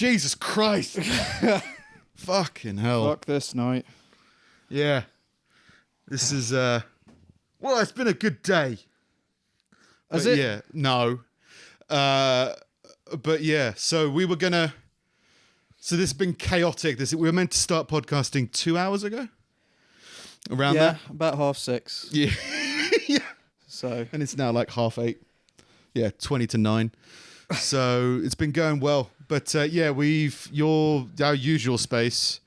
Jesus Christ. Fucking hell. Fuck this night. Yeah. This is, well, it's been a good day. Has But it? Yeah, no. But yeah, so we were gonna. So this has been chaotic. We were meant to start podcasting 2 hours ago. Around Yeah, there. about 6:30. Yeah. Yeah. So And it's now like 8:30. Yeah, 20 to 9. So it's been going well. But yeah, our usual space.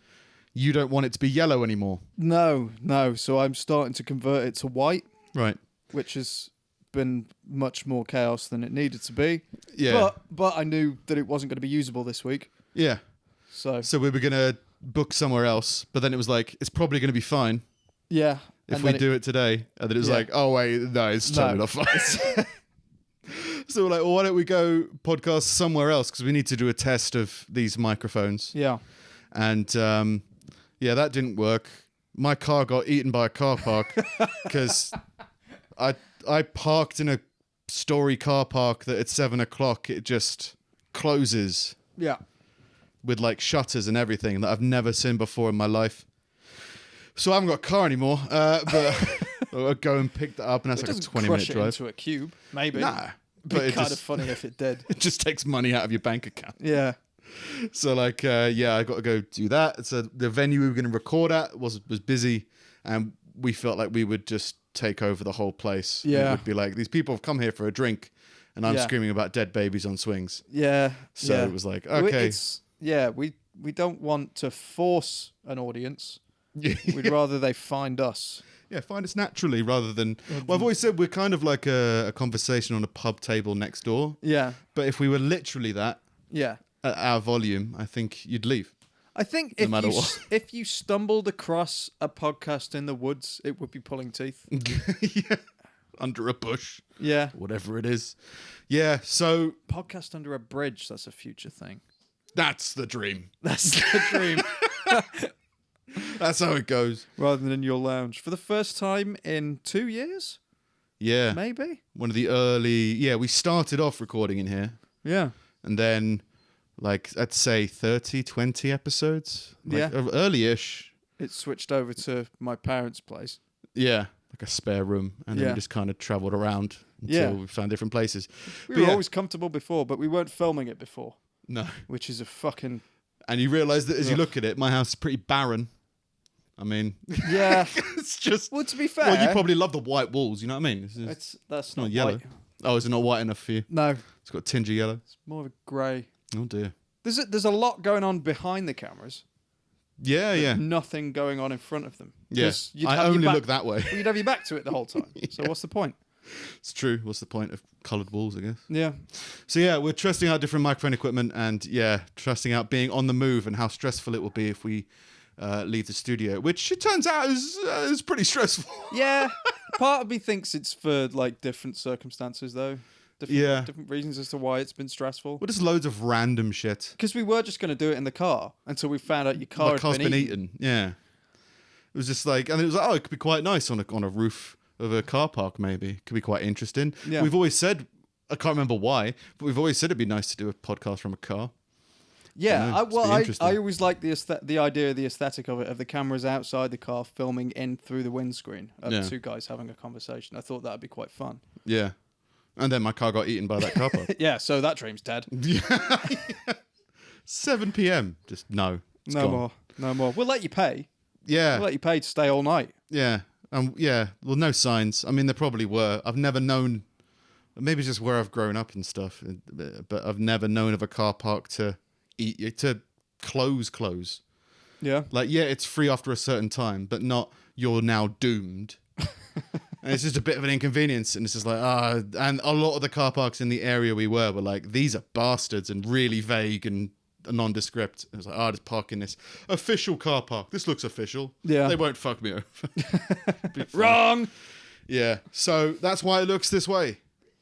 You don't want it to be yellow anymore. no. So I'm starting to convert it to white, Right. which has been much more chaos than it needed to be. Yeah. But I knew that it wasn't going to be usable this week. Yeah. So So we were going to book somewhere else. But then it was like, it's probably going to be fine yeah. if and we then do it today. And then it was Yeah. like, oh, wait, no, it's totally not fine. So we're like, well, why don't we go podcast somewhere else? Because we need to do a test of these microphones. Yeah. And yeah, that didn't work. My car got eaten by a car park because I parked in a story car park that at 7 o'clock it just closes Yeah. with like shutters and everything that I've never seen before in my life. So I haven't got a car anymore, but I'll go and pick that up, and that's It like a doesn't 20-minute crush it drive. into a cube, maybe. Nah, But but it kind of just, funny if it did. it just takes money out of your bank account. Yeah. So like, yeah, I got to go do that. So the venue we were going to record at was busy, and we felt like we would just take over the whole place. Yeah. It would be like, these people have come here for a drink, and I'm Yeah. screaming about dead babies on swings. Yeah. So yeah. it was like, okay. We don't want to force an audience. Yeah. We'd rather they find us. Yeah, find us naturally rather than... Well, I've always said we're kind of like a conversation on a pub table next door. Yeah. But if we were literally that, Yeah. at our volume, I think you'd leave. I think No matter what. if you stumbled across a podcast in the woods, it would be pulling teeth. Yeah. Under a bush. Yeah. Whatever it is. Yeah, so Podcast under a bridge, that's a future thing. that's the dream. That's the dream. That's how it goes. Rather than in your lounge. For the first time in 2 years, Yeah. maybe? One of the early... Yeah, we started off recording in here. Yeah. And then, like, I'd say 30, 20 episodes. Like, Yeah. Early-ish. It switched over to my parents' place. Yeah. Like a spare room. And then Yeah. we just kind of travelled around until Yeah. we found different places. We But were yeah. always comfortable before, but we weren't filming it before, No. which is a fucking... And you realise that as you Ugh. look at it, my house is pretty barren. I mean, Yeah. it's just... Well, to be fair... Well, you probably love the white walls, you know what I mean? That's not not yellow. white. Oh, is it not white enough for you? No, It's got a tinge of yellow. it's more of a grey. Oh, dear. There's a lot going on behind the cameras. Yeah, yeah. Nothing going on in front of them. Yes. 'Cause you'd I have your only back- look that way. Well, you'd have your back to it the whole time. So what's the point? It's true. What's the point of coloured walls, I guess? Yeah. So, yeah, we're testing out different microphone equipment and, yeah, testing out being on the move and how stressful it will be if we leave the studio, which it turns out is pretty stressful. Yeah. Part of me thinks it's for like different circumstances though. Different reasons as to why it's been stressful. Well, just loads of random shit. Because we were just going to do it in the car until we found out your car My had car's been been eaten. eaten. Yeah. It was just like, and it was like, oh, it could be quite nice on a roof of a car park, maybe. It could be quite interesting. Yeah. We've always said, I can't remember why, but we've always said it'd be nice to do a podcast from a car. Yeah, Dunno, it's been interesting. I always like the idea of the aesthetic of it, of the cameras outside the car filming in through the windscreen of Yeah. two guys having a conversation. I thought that'd be quite fun. Yeah. And then my car got eaten by that car park. Yeah, so that dream's dead. Yeah. 7 p.m. Just no. It's No gone. more. We'll let you pay. Yeah. We'll let you pay to stay all night. Yeah. Yeah. Well, no signs. I mean, there probably were. I've never known, maybe it's just where I've grown up and stuff, but I've never known of a car park to close. Yeah. Like, yeah, it's free after a certain time, but not you're now doomed. And it's just a bit of an inconvenience. And it's just like, and a lot of the car parks in the area we were like, these are bastards and really vague and nondescript. It was like, just park in this official car park. This looks official. Yeah. They won't fuck me over. Be fine. Wrong. Yeah. So that's why it looks this way.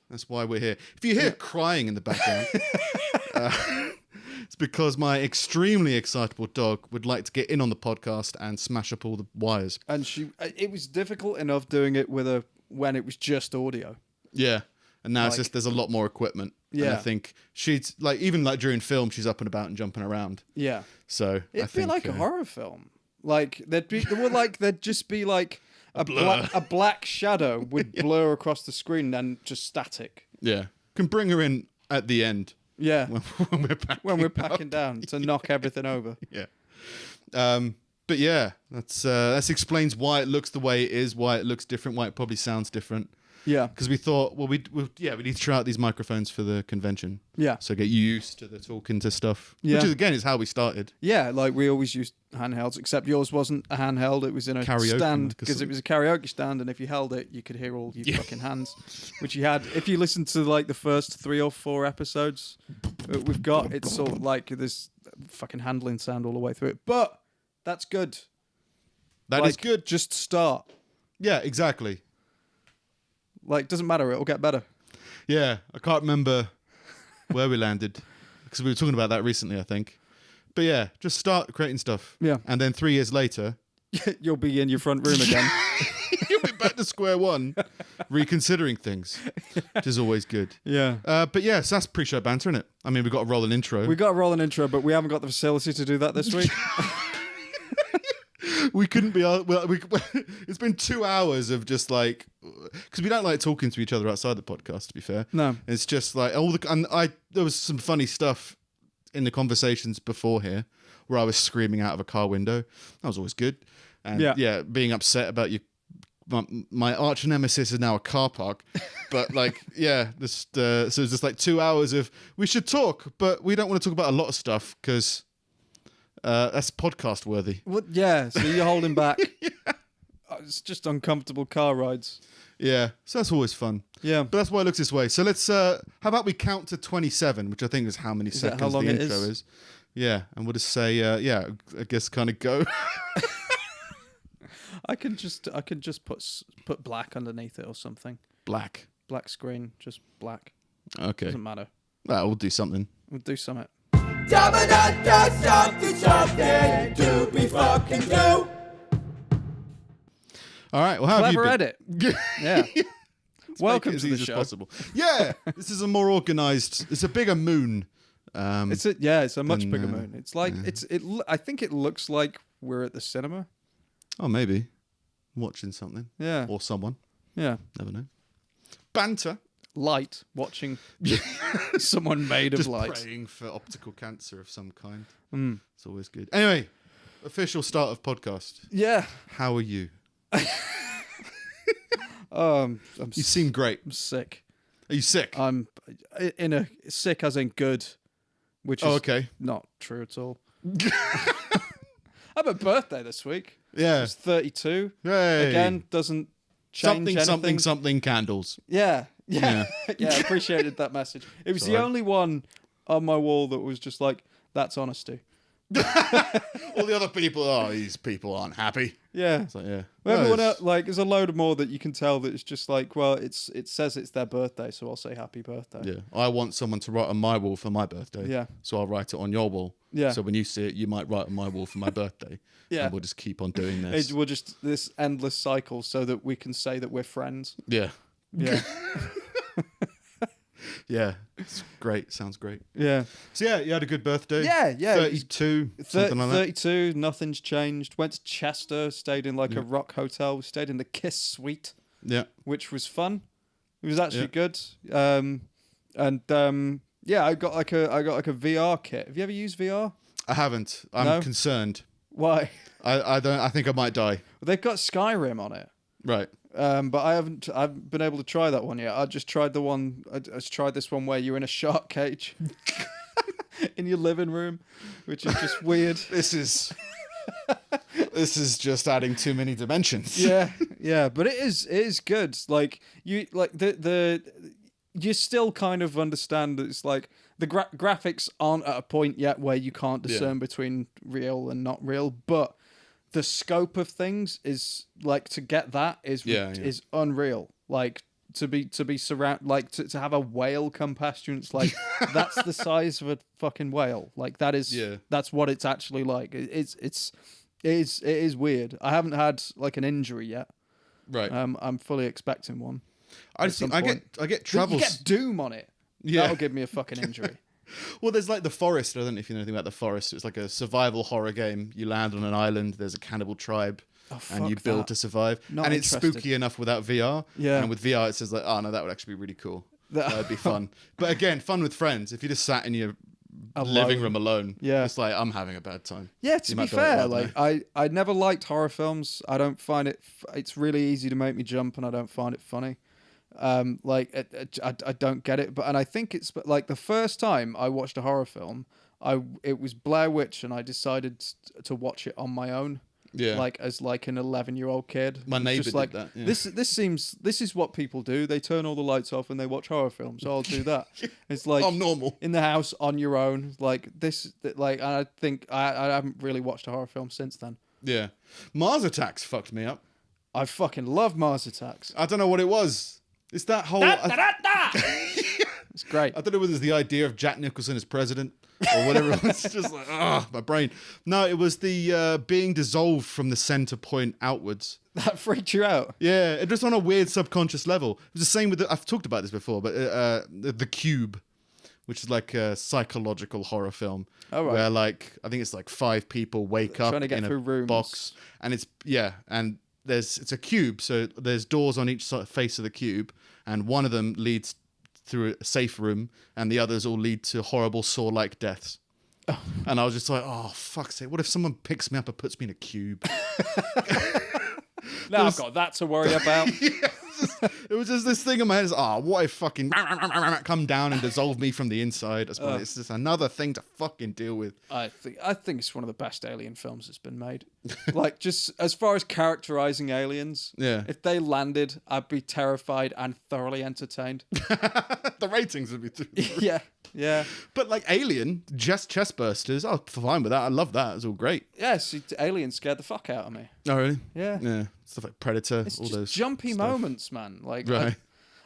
That's why we're here. If you hear crying in the background, it's because my extremely excitable dog would like to get in on the podcast and smash up all the wires. And it was difficult enough doing it with when it was just audio. Yeah. And now it's Like- just, there's a lot more equipment. And Yeah. I think she's like, even like during film, she's up and about and jumping around. Yeah. So It'd be like a horror film. Like there'd just be like a black shadow would blur across the screen and just static. Yeah. Can bring her in at the end. Yeah. When we're packing down to knock everything over. Yeah. But yeah, that explains why it looks the way it is, why it looks different, why it probably sounds different. Yeah. Because we thought, well, we need to try out these microphones for the convention. Yeah. So get used to the talking to stuff. Yeah. Which is, again, is how we started. Yeah, like we always used handhelds, except yours wasn't a handheld. It was in a Karaoke stand because it was a karaoke stand, and if you held it, you could hear all your fucking hands, which you had. If you listen to like the first 3 or 4 episodes we've got, it's sort of like this fucking handling sound all the way through it. But that's good. That is good. Just start. Yeah, exactly. Like, doesn't matter. It'll get better. Yeah, I can't remember where we landed because we were talking about that recently, I think. But yeah, just start creating stuff. Yeah. And then 3 years later, you'll be in your front room again. you'll be back to square one, reconsidering things, which is always good. Yeah. But yeah, so that's pre-show banter, isn't it? I mean, we've got a rolling intro. We got a rolling intro, but we haven't got the facility to do that this week. We couldn't be. Well, it's been 2 hours of just like, because we don't like talking to each other outside the podcast. To be fair, No. it's just like there was some funny stuff in the conversations before here where I was screaming out of a car window. That was always good. And yeah, being upset about my arch nemesis is now a car park. But like, yeah, so it's just like 2 hours of we should talk, but we don't want to talk about a lot of stuff because. That's podcast worthy. Well, yeah, so you're holding back. It's just uncomfortable car rides. Yeah, so that's always fun. Yeah. But that's why it looks this way. So let's, how about we count to 27, which I think is how many seconds how long the it intro is. Yeah, and we'll just say, I guess kind of go. I can just put black underneath it or something. Black Screen, just black. Okay. Doesn't matter. Well, we'll do something. We'll do something. Something to be fucking do. All right. Well, how Clever have you been? edit. Yeah. Welcome Make it to the as easy show. as possible. Yeah, this is a more organised. It's a bigger moon. It's a much bigger moon. It's like I think it looks like we're at the cinema. Oh, maybe watching something. Yeah. Or someone. Yeah. Never know. Banter. Light watching someone made of Just light. praying for optical cancer of some kind. It's always good. Anyway, official start of podcast. Yeah. How are you? You seem great. I'm sick. Are you sick? I'm in a sick as in good, which is okay. not true at all. I have a birthday this week. Yeah. It's 32. Hey. Again, doesn't change anything. something candles. Yeah. Yeah. Yeah, I appreciated that message. It was Sorry. the only one on my wall that was just like, that's honesty. All the other people, these people aren't happy. Yeah. It's like, yeah. Everyone else, like, there's a load more that you can tell that it's just like, well, it says it's their birthday, so I'll say happy birthday. Yeah. I want someone to write on my wall for my birthday. Yeah. So I'll write it on your wall. Yeah. So when you see it, you might write on my wall for my birthday. Yeah. And we'll just keep on doing this. We're just this endless cycle so that we can say that we're friends. Yeah. Yeah. Yeah. It's great. Sounds great. Yeah. So yeah, you had a good birthday. Yeah. 32, something like that. 32, nothing's changed. Went to Chester, stayed in like a rock hotel. We stayed in the Kiss Suite, Yeah. which was fun. It was actually good. Yeah, I got like a VR kit. Have you ever used VR? I haven't. I'm No? concerned. Why? I don't. I think I might die. Well, they've got Skyrim on it. Right. But I haven't been able to try that one yet. I just tried the one. I just tried this one where you're in a shark cage in your living room, which is just weird. This is just adding too many dimensions. Yeah, but it is good. Like you you still kind of understand that it's like the graphics aren't at a point yet where you can't discern between real and not real, but the scope of things is like to get that is unreal. Like to be surround, like to have a whale come past you, and it's like that's the size of a fucking whale. Like that is that's what it's actually like. It is weird. I haven't had like an injury yet. Right. I'm fully expecting one. I get travels. You get Doom on it. Yeah. That'll give me a fucking injury. Well, there's like The Forest. I don't know if you know anything about The Forest. It's like a survival horror game. You land on an island. There's a cannibal tribe. And you fuck build that. to survive. Not and it's interested. spooky enough without VR. Yeah. And with VR, it says like, oh no, that would actually be really cool. That would be fun. But again, fun with friends. If you just sat in your living room alone, Yeah. it's like, I'm having a bad time. Yeah, You to be might be like, fair, "Right, like I never liked horror films. I don't find it. It's really easy to make me jump, and I don't find it funny. I don't get it. And I think it's like the first time I watched a horror film, it was Blair Witch, and I decided to watch it on my own. Yeah. Like as like an 11-year-old kid. My It's neighbour just did like, that, yeah. This is what people do. They turn all the lights off and they watch horror films. So I'll do that. It's like I'm normal. in the house on your own. Like this. Like I think I haven't really watched a horror film since then. Yeah. Mars Attacks fucked me up. I fucking love Mars Attacks. I don't know what it was. It's that whole... It's great. I don't know whether it's the idea of Jack Nicholson as president or whatever. It's just like, my brain. No, it was the being dissolved from the center point outwards. That freaked you out. Yeah, it was on a weird subconscious level. It was the same with I've talked about this before, but the Cube, which is like a psychological horror film, Oh, right. where like I think it's like 5 people wake up Trying to get in through a rooms. box, and it's it's a cube, so there's doors on each face of the cube, and one of them leads through a safe room, and the others all lead to horrible Saw-like deaths. Oh. And I was just like, oh, fuck's sake, what if someone picks me up and puts me in a cube? Now I've got that to worry about. It was just this thing in my head. What if fucking come down and dissolve me from the inside? I suppose it's just another thing to fucking deal with. I think it's one of the best alien films that's been made. Like just as far as characterizing aliens, Yeah. if they landed, I'd be terrified and thoroughly entertained. The ratings would be through the roof. Yeah. But like Alien, just chest bursters, I was fine with that. I love that. It was all great. Yes, aliens scared the fuck out of me. Oh, really? Yeah. Yeah. Stuff like Predator, It's all just those jumpy stuff. moments, man. Like Right.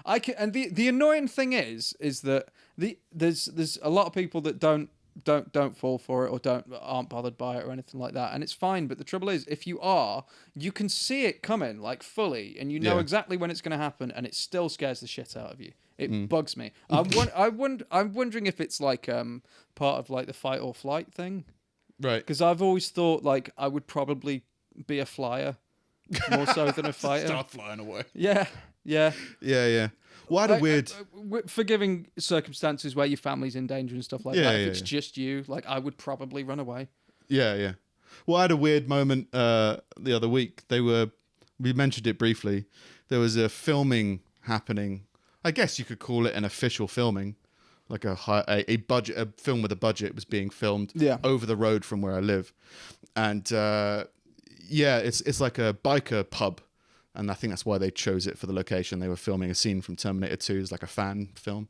I can, and the annoying thing is that there's a lot of people that don't fall for it or aren't bothered by it or anything like that, and it's fine. But the trouble is, if you are, you can see it coming like fully, and you know Yeah. exactly when it's going to happen, and it still scares the shit out of you. It bugs me. I'm wondering if it's like part of like the fight or flight thing, Right. because I've always thought like I would probably be a flyer more so than a fighter. Start flying away. Yeah. Yeah, yeah. Well, I had a weird... forgiving circumstances where your family's in danger and stuff like Yeah, that. If yeah, it's just you, like I would probably run away. Yeah. Well, I had a weird moment the other week. We mentioned it briefly. There was a filming happening. I guess you could call it an official filming, like a film with a budget was being filmed over the road from where I live, and it's like a biker pub. And I think that's why they chose it for the location. They were filming a scene from Terminator 2. It's like a fan film.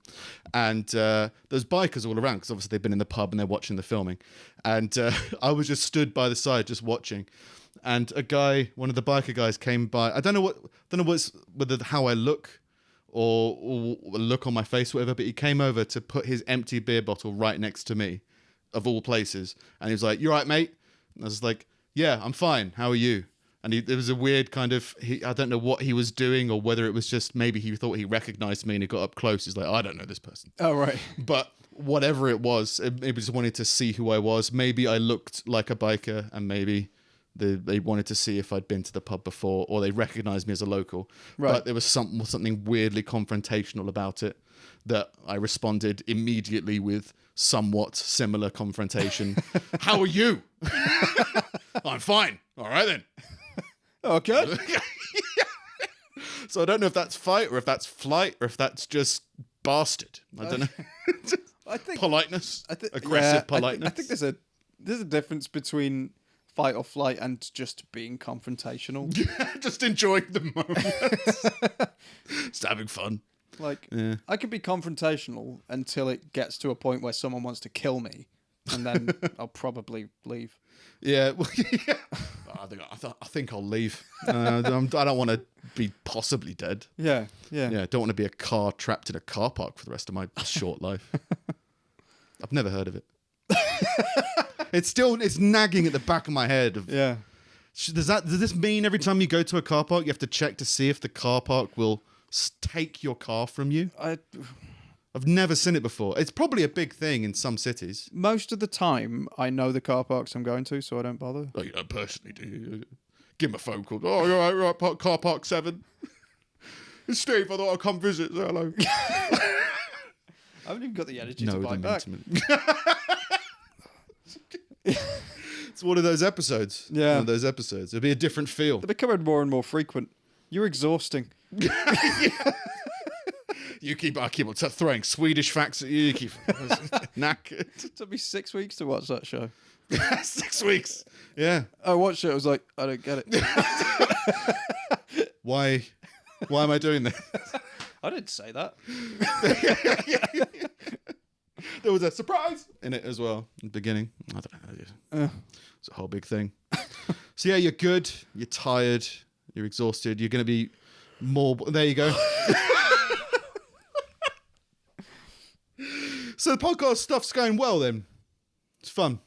And there's bikers all around because obviously they've been in the pub and they're watching the filming. And I was just stood by the side just watching. And a guy, one of the biker guys came by. I don't know whether how I look or look on my face, whatever, but he came over to put his empty beer bottle right next to me, of all places. And he was like, "You all right, mate?" And I was like, "Yeah, I'm fine. How are you?" And there was a weird kind of, I don't know what he was doing or whether it was just maybe he thought he recognized me and he got up close. He's like, I don't know this person. Oh, right. But whatever it was, maybe just wanted to see who I was. Maybe I looked like a biker and maybe they wanted to see if I'd been to the pub before or they recognized me as a local. Right. But there was something weirdly confrontational about it that I responded immediately with somewhat similar confrontation. How are you? I'm fine. All right then. Okay. So I don't know if that's fight or if that's flight or if that's just bastard. I don't know. I think Politeness, aggressive politeness. I think there's a difference between fight or flight and just being confrontational. Just enjoying the moment. Just having fun. Like I could be confrontational until it gets to a point where someone wants to kill me, and then I'll probably leave. Yeah, well, yeah. I think I'll leave. I don't want to be possibly dead. Yeah. Yeah, don't want to be a car trapped in a car park for the rest of my short life. I've never heard of it. It's nagging at the back of my head. Yeah. Does this mean every time you go to a car park, you have to check to see if the car park will take your car from you? I've never seen it before. It's probably a big thing in some cities. Most of the time, I know the car parks I'm going to, so I don't bother. Oh, you don't personally, do you? Give him a phone call. Oh, you're right, car park 7. It's Steve, I thought I'd come visit. Say hello. I haven't even got the energy to buy back. It's one of those episodes. Yeah. One of those episodes. It'll be a different feel. They're becoming more and more frequent. You're exhausting. I keep on throwing Swedish facts at you. You keep knackered. It took me 6 weeks to watch that show. 6 weeks. Yeah. I watched it. I was like, I don't get it. Why am I doing this? I didn't say that. There was a surprise in it as well in the beginning. I don't know. It's a whole big thing. So yeah, you're good. You're tired. You're exhausted. You're going to be more. There you go. So the podcast stuff's going well then. It's fun.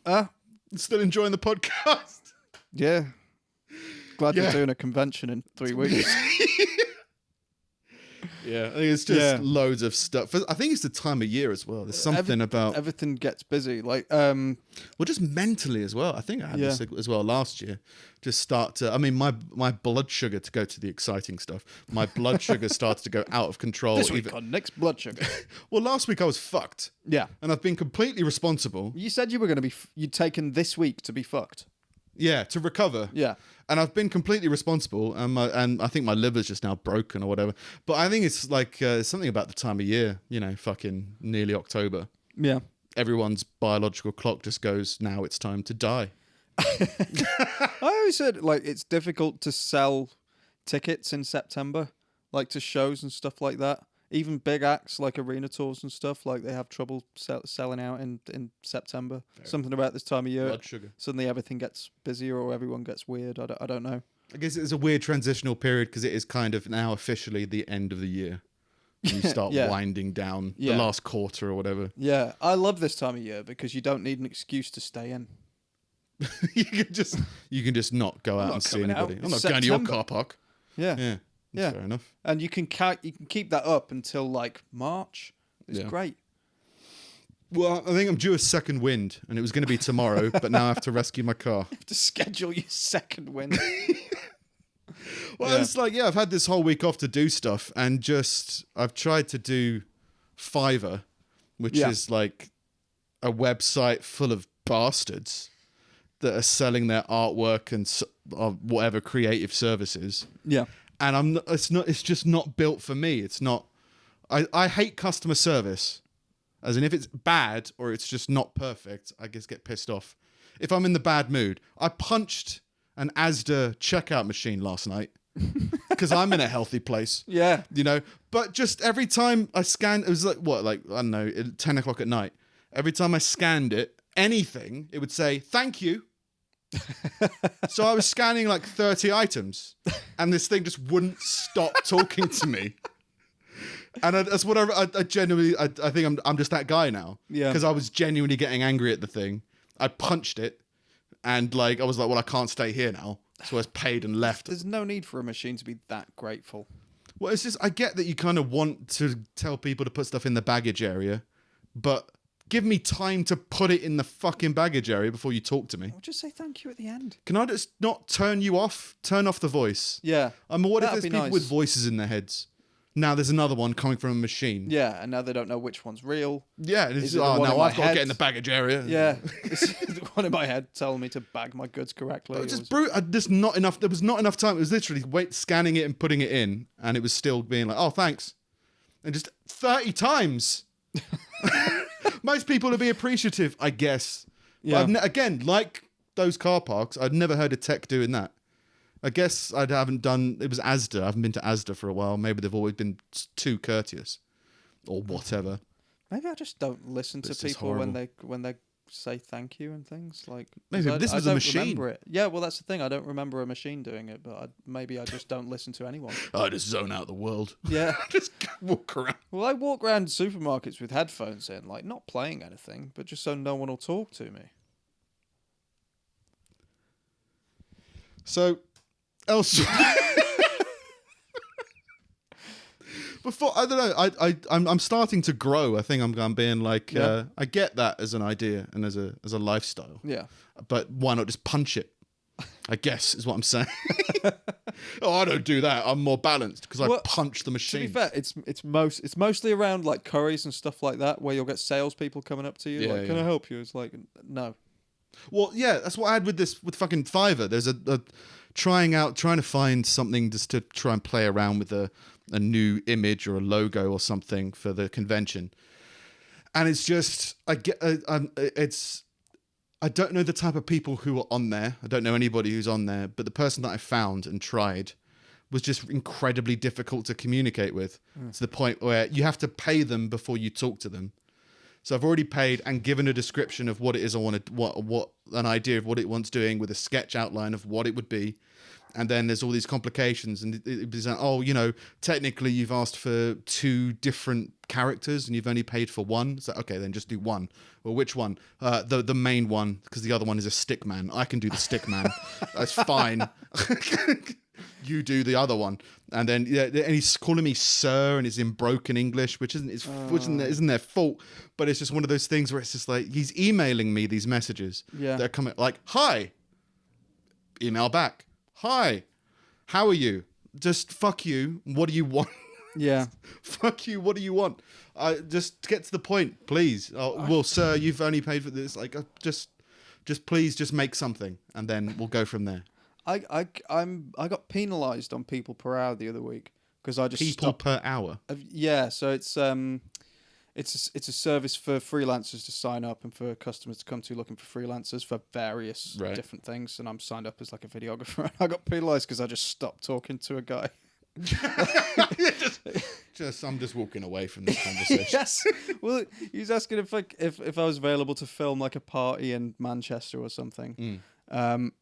Still enjoying the podcast. Yeah. Glad Yeah. you're doing a convention in 3 weeks. Yeah, I think it's just loads of stuff. I think it's the time of year as well. There's something about everything gets busy. Like, well, just mentally as well. I think I had this as well last year. Just start to. I mean, my blood sugar, to go to the exciting stuff. My blood sugar started to go out of control. this week on Nick's blood sugar. Well, last week I was fucked, Yeah. and I've been completely responsible. You said you were going to be. You'd taken this week to be fucked. Yeah, to recover. Yeah. And I've been completely responsible, and I think my liver's just now broken or whatever. But I think it's like something about the time of year, fucking nearly October. Yeah. Everyone's biological clock just goes, now it's time to die. I always said, like, it's difficult to sell tickets in September, like to shows and stuff like that. Even big acts like arena tours and stuff, like they have trouble selling out in September. Something about this time of year. Blood sugar. Suddenly everything gets busier or everyone gets weird. I don't know. I guess it's a weird transitional period because it is kind of now officially the end of the year. You start Yeah. winding down Yeah. the last quarter or whatever. Yeah, I love this time of year because you don't need an excuse to stay in. you can just not go out not and see coming out. anybody. I'm It's not going to your September. car park. Yeah. Yeah. Yeah. Fair enough. And you can keep that up until like March. It's Yeah. great. Well, I think I'm due a second wind, and it was going to be tomorrow, but now I have to rescue my car. To schedule your second win. Well, it's like, I've had this whole week off to do stuff, and I've tried to do Fiverr, which Yeah. is like a website full of bastards that are selling their artwork and whatever creative services. Yeah. And it's just not built for me. It's not, I hate customer service. As in, if it's bad or it's just not perfect, I just get pissed off. If I'm in the bad mood, I punched an Asda checkout machine last night because I'm in a healthy place. Yeah. But just every time I scanned, it was like, I don't know, 10 o'clock at night. Every time I scanned anything, it would say, thank you. So I was scanning like 30 items and this thing just wouldn't stop talking to me. And that's what I genuinely, I think I'm just that guy now. Yeah. Because I was genuinely getting angry at the thing. I punched it and I was like, well, I can't stay here now. So I was paid and left. There's no need for a machine to be that grateful. Well, it's just, I get that you kind of want to tell people to put stuff in the baggage area, but give me time to put it in the fucking baggage area before you talk to me. I'll just say thank you at the end. Can I just not turn you off? Turn off the voice. Yeah. What if That'd there's be people nice. with voices in their heads? Now there's another one coming from a machine. Yeah, and now they don't know which one's real. Yeah, Is it the one now in my I've got to head? get in the baggage area. Yeah. It's the one in my head telling me to bag my goods correctly. It was just not enough. There was not enough time. It was literally scanning it and putting it in, and it was still being like, "Oh, thanks," and just 30 times. Most people would be appreciative, I guess. Yeah. But again, like those car parks, I'd never heard of tech doing that. I guess I haven't done. It was Asda. I haven't been to Asda for a while. Maybe they've always been too courteous, or whatever. Maybe I just don't listen to This is people when horrible. they say thank you and things like. Maybe 'cause this was a don't machine. remember it. Yeah, well, that's the thing. I don't remember a machine doing it, but maybe I just don't listen to anyone. I just zone out the world. Yeah. Just walk around. Well, I walk around supermarkets with headphones in, like not playing anything, but just so no one will talk to me. So, elsewhere. before I don't know. I'm starting to grow. I think I'm being like I get that as an idea and as a lifestyle. Yeah. But why not just punch it? I guess is what I'm saying. Oh, I don't do that. I'm more balanced because I punch the machine. To be fair, it's mostly around like curries and stuff like that, where you'll get salespeople coming up to you like, "Can I help you?" It's like, no. Well, yeah, that's what I had with fucking Fiverr. There's a trying to find something just to try and play around with a new image or a logo or something for the convention, and it's just I don't know the type of people who are on there. I don't know anybody who's on there, but the person that I found and tried was just incredibly difficult to communicate with, to the point where you have to pay them before you talk to them. So I've already paid and given a description of what it is I wanted, what an idea of what it wants doing with a sketch outline of what it would be. And then there's all these complications, and it was like, oh, technically you've asked for 2 different characters and you've only paid for one. So okay, then just do one. Well, which one? The main one, because the other one is a stick man. I can do the stick man. That's fine. You do the other one. And then and he's calling me sir, and it's in broken English, which isn't their fault. But it's just one of those things where it's just like he's emailing me these messages. Yeah. They're coming like, hi. Email back. Hi, how are you? Just fuck you. What do you want? Yeah. Fuck you. What do you want? Just get to the point, please. Well, sir, you've only paid for this. Like, just please, just make something, and then we'll go from there. I got penalised on people per hour the other week because I just people per hour. Yeah, so it's a service for freelancers to sign up and for customers to come to looking for freelancers for various different things. And I'm signed up as like a videographer. And I got penalised because I just stopped talking to a guy. I'm just walking away from this conversation. Yes. Well, he was asking if I was available to film like a party in Manchester or something. And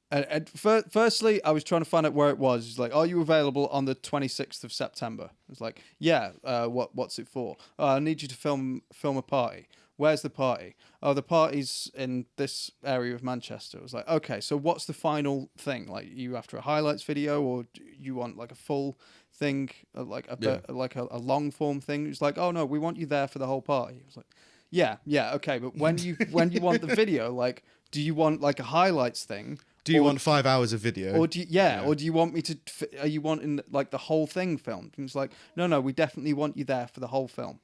firstly, I was trying to find out where it was. He's like, "Are you available on the 26th of September?" I was like, "Yeah." What's it for? I need you to film a party. Where's the party? Oh, the party's in this area of Manchester. I was like, okay, so what's the final thing? Like, you after a highlights video, or do you want like a full thing, like a long form thing? It's like, oh no, we want you there for the whole party. I was like, yeah, okay, but when you want the video, like, do you want like a highlights thing? Do you want 5 hours of video? Or do you want me to? Are you wanting like the whole thing filmed? And it's like, no, we definitely want you there for the whole film.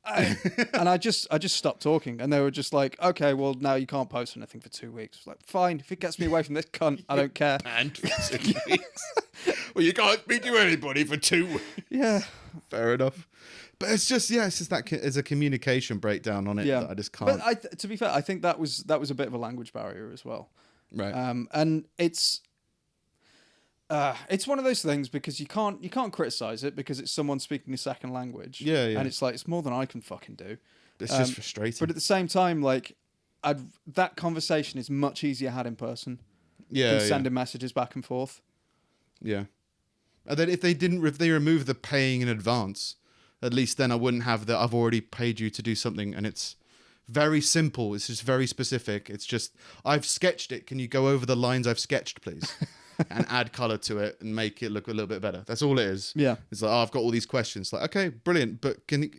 And I just stopped talking, and they were just like, okay, well now you can't post anything for 2 weeks. I was like, fine, if it gets me away from this cunt, I don't care. And for 2 weeks. Well, you can't speak to anybody for 2 weeks. Yeah, fair enough. But it's just that there's a communication breakdown on it that I just can't. But to be fair, I think that was a bit of a language barrier as well. Right. And it's one of those things because you can't criticize it because it's someone speaking a second language. Yeah. And it's like, it's more than I can fucking do. It's just frustrating. But at the same time, like, that conversation is much easier had in person. Yeah. Than sending messages back and forth. Yeah. And then if they remove the paying in advance, at least then I wouldn't have that. I've already paid you to do something, and it's very simple. It's just very specific. It's just, I've sketched it. Can you go over the lines I've sketched, please? And add color to it and make it look a little bit better. That's all it is. Yeah. It's like, I've got all these questions. Like, okay, brilliant. But can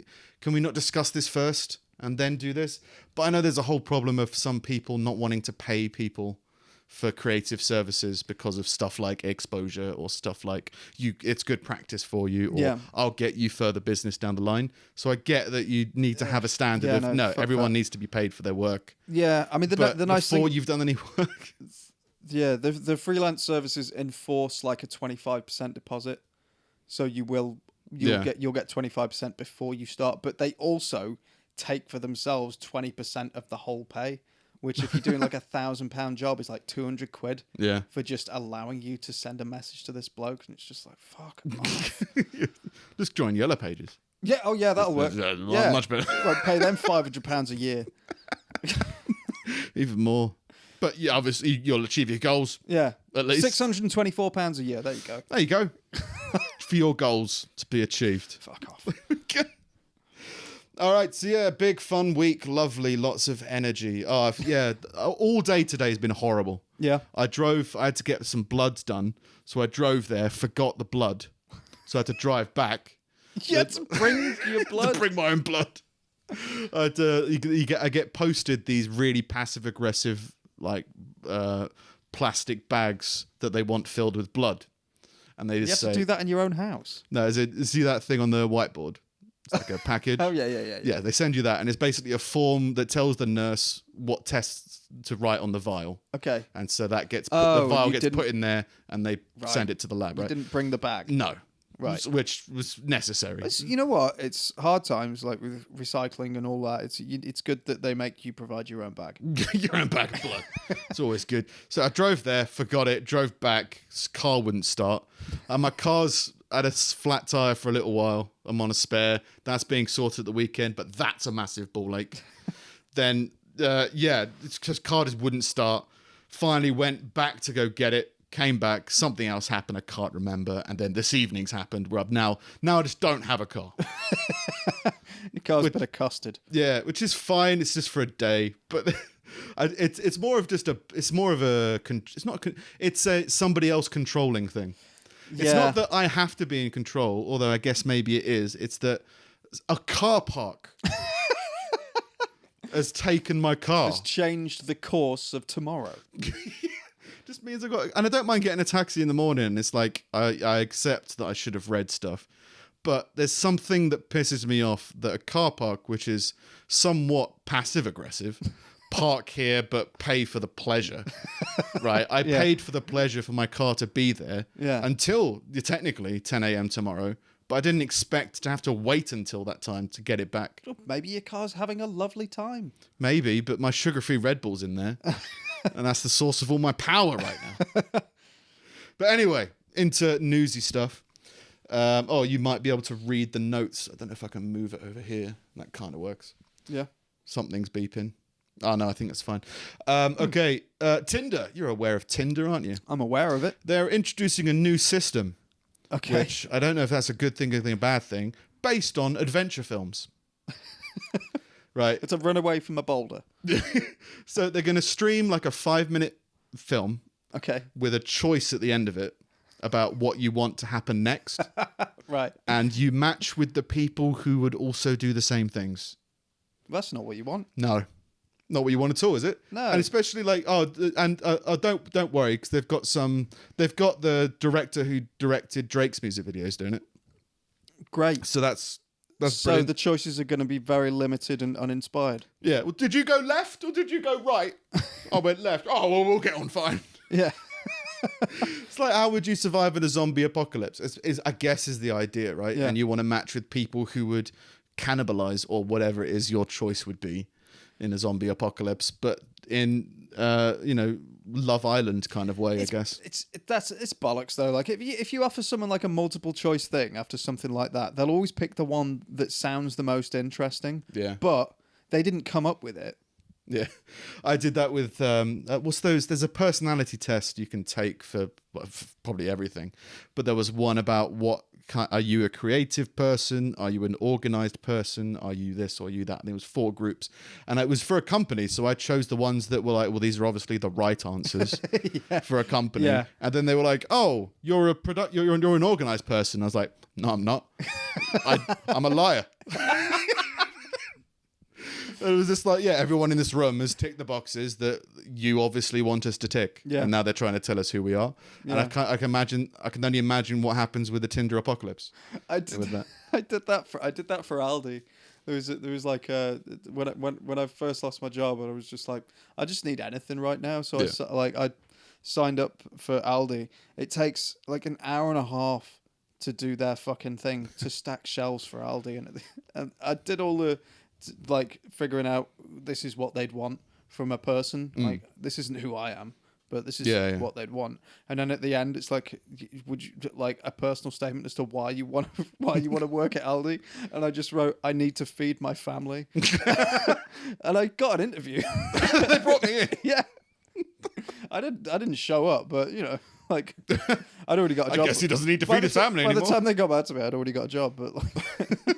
we not discuss this first and then do this? But I know there's a whole problem of some people not wanting to pay people for creative services because of stuff like exposure or stuff like it's good practice for you, or I'll get you further business down the line. So I get that you need to have a standard everyone needs to be paid for their work. Yeah, I mean the nice thing, before you've done any work. Yeah, the freelance services enforce like a 25% deposit, so you'll get 25% before you start, but they also take for themselves 20% of the whole pay. Which, if you're doing like £1,000 job, is like 200 quid. Yeah. For just allowing you to send a message to this bloke, and it's just like, fuck off. Just join Yellow Pages. Yeah. Oh yeah, that'll work. Yeah, much better. Like, pay them £500 a year. Even more. But yeah, obviously you'll achieve your goals. Yeah. At least £624 a year. There you go. There you go. For your goals to be achieved. Fuck off. All right, so yeah, big fun week, lovely, lots of energy. Oh yeah, all day today has been horrible. Yeah. I had to get some bloods done, so I drove there, forgot the blood, so I had to drive back. You had to bring your blood. To bring my own blood. I get posted these really passive aggressive plastic bags that they want filled with blood, and they You just have to do that in your own house. no. See that thing on the whiteboard? It's like a package. Oh yeah. Yeah, they send you that, and it's basically a form that tells the nurse what tests to write on the vial. Okay. And so that gets Oh, the vial you gets didn't- put in there, and they Right. send it to the lab. You Right? didn't bring the bag. No. Right. Which was necessary. You know what? It's hard times, like with recycling and all that. It's good that they make you provide your own bag. Your own bag of blood. It's always good. So I drove there, forgot it, drove back. Car wouldn't start. My car's had a flat tire for a little while. I'm on a spare. That's being sorted at the weekend, but that's a massive ball ache. Then, it's because car just wouldn't start. Finally went back to go get it. Came back, something else happened, I can't remember, and then this evening's happened where now I just don't have a car. Your car's a bit of custard. Yeah, which is fine. It's just for a day, but it's more of it's a somebody else controlling thing. It's not that I have to be in control, although I guess maybe it is. It's that a car park has taken my car. It's changed the course of tomorrow. Just means and I don't mind getting a taxi in the morning. It's like I accept that I should have read stuff, but there's something that pisses me off that a car park, which is somewhat passive aggressive, park here but pay for the pleasure. Right? I paid for the pleasure for my car to be there until technically 10 a.m. tomorrow, but I didn't expect to have to wait until that time to get it back. Maybe your car's having a lovely time. Maybe, but my sugar-free Red Bull's in there. And that's the source of all my power right now. But anyway, into newsy stuff. You might be able to read the notes. I don't know if I can move it over here. That kind of works. Yeah. Something's beeping. Oh, no, I think that's fine. Okay, Tinder. You're aware of Tinder, aren't you? I'm aware of it. They're introducing a new system. Okay. Which I don't know if that's a good thing or a bad thing, based on adventure films. Right. It's a runaway from a boulder. So they're going to stream like a 5-minute film Okay. with a choice at the end of it about what you want to happen next. Right. And you match with the people who would also do the same things. That's not what you want. No. Not what you want at all, is it? No. And especially don't worry, because they've got the director who directed Drake's music videos doing it. Great. So that's So brilliant. the choices are going to be very limited and uninspired. Yeah. Well, did you go left or did you go right? I went left. Oh, well, we'll get on fine. Yeah. It's like, how would you survive in a zombie apocalypse? I guess is the idea, right? Yeah. And you want to match with people who would cannibalize or whatever it is your choice would be in a zombie apocalypse, but in Love Island kind of way, I guess. It's bollocks though. Like if you offer someone like a multiple choice thing after something like that, they'll always pick the one that sounds the most interesting. Yeah. But they didn't come up with it. Yeah, I did that with what's those? There's a personality test you can take for probably everything, but there was one about are you a creative person? Are you an organized person? Are you this or you that? And it was 4 groups, and it was for a company, so I chose the ones that were like, well, these are obviously the right answers for a company. Yeah. And then they were like, oh, you're an organized person. I was like, no, I'm not. I'm a liar. It was just like, everyone in this room has ticked the boxes that you obviously want us to tick. Yeah. And now they're trying to tell us who we are. Yeah. And I can only imagine what happens with the Tinder apocalypse. I did that for Aldi. There was like when I first lost my job, and I was just like, I just need anything right now. So I signed up for Aldi. It takes like an hour and a half to do their fucking thing to stack shelves for Aldi, and I did all the like figuring out this is what they'd want from a person. Like, this isn't who I am, but this is what they'd want. And then at the end, it's like, would you like a personal statement as to why you want to work at Aldi? And I just wrote, I need to feed my family. And I got an interview. They brought me in. Yeah. I didn't show up, but like I'd already got a job. I guess he doesn't need to feed his family anymore. By the time they got back to me, I'd already got a job. But like,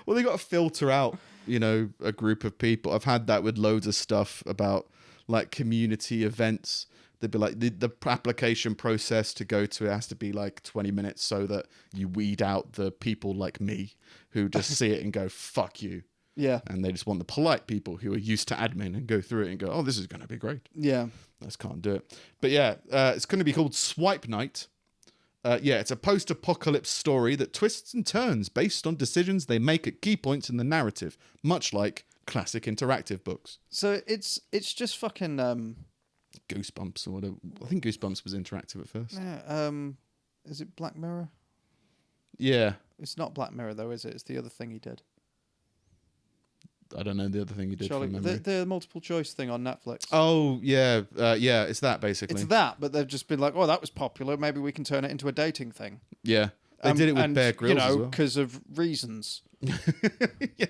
well, they got to filter out, a group of people. I've had that with loads of stuff about like community events. They'd be like, the application process to go to it has to be like 20 minutes so that you weed out the people like me who just see it and go, fuck you. Yeah. And they just want the polite people who are used to admin and go through it and go, oh, this is going to be great. Yeah. I just can't do it. But yeah, it's going to be called Swipe Night. Yeah, it's a post-apocalypse story that twists and turns based on decisions they make at key points in the narrative, much like classic interactive books. So it's just fucking Goosebumps or whatever. I think Goosebumps was interactive at first. yeah, is it Black Mirror? Yeah. It's not Black Mirror though, is it? It's the other thing he did. I don't know the other thing you did Charlie, from memory. the multiple choice thing on Netflix. Oh, yeah. Yeah, it's that, basically. It's that, but they've just been like, oh, that was popular. Maybe we can turn it into a dating thing. Yeah. They did it with Bear Grylls as well. because of reasons. Yeah,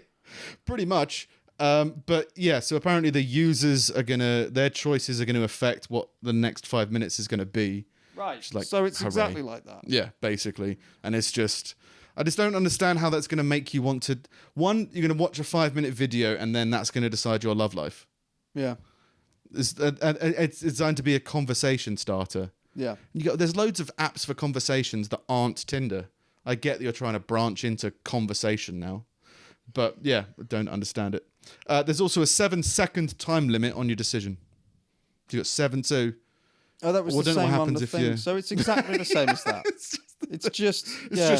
pretty much. But yeah, so apparently the users are their choices are going to affect what the next 5 minutes is going to be. Right. Like, So it's hooray. exactly like that. Yeah, basically. And it's just, I just don't understand how that's going to make you want to, one, you're going to watch a 5-minute video and then that's going to decide your love life. Yeah. It's designed to be a conversation starter. Yeah. There's loads of apps for conversations that aren't Tinder. I get that you're trying to branch into conversation now. But yeah, I don't understand it. There's also a 7-second time limit on your decision. So you got 7 2. Oh, that was Well, the I don't know what same on happens the if thing. you- So it's exactly the same as that. It's just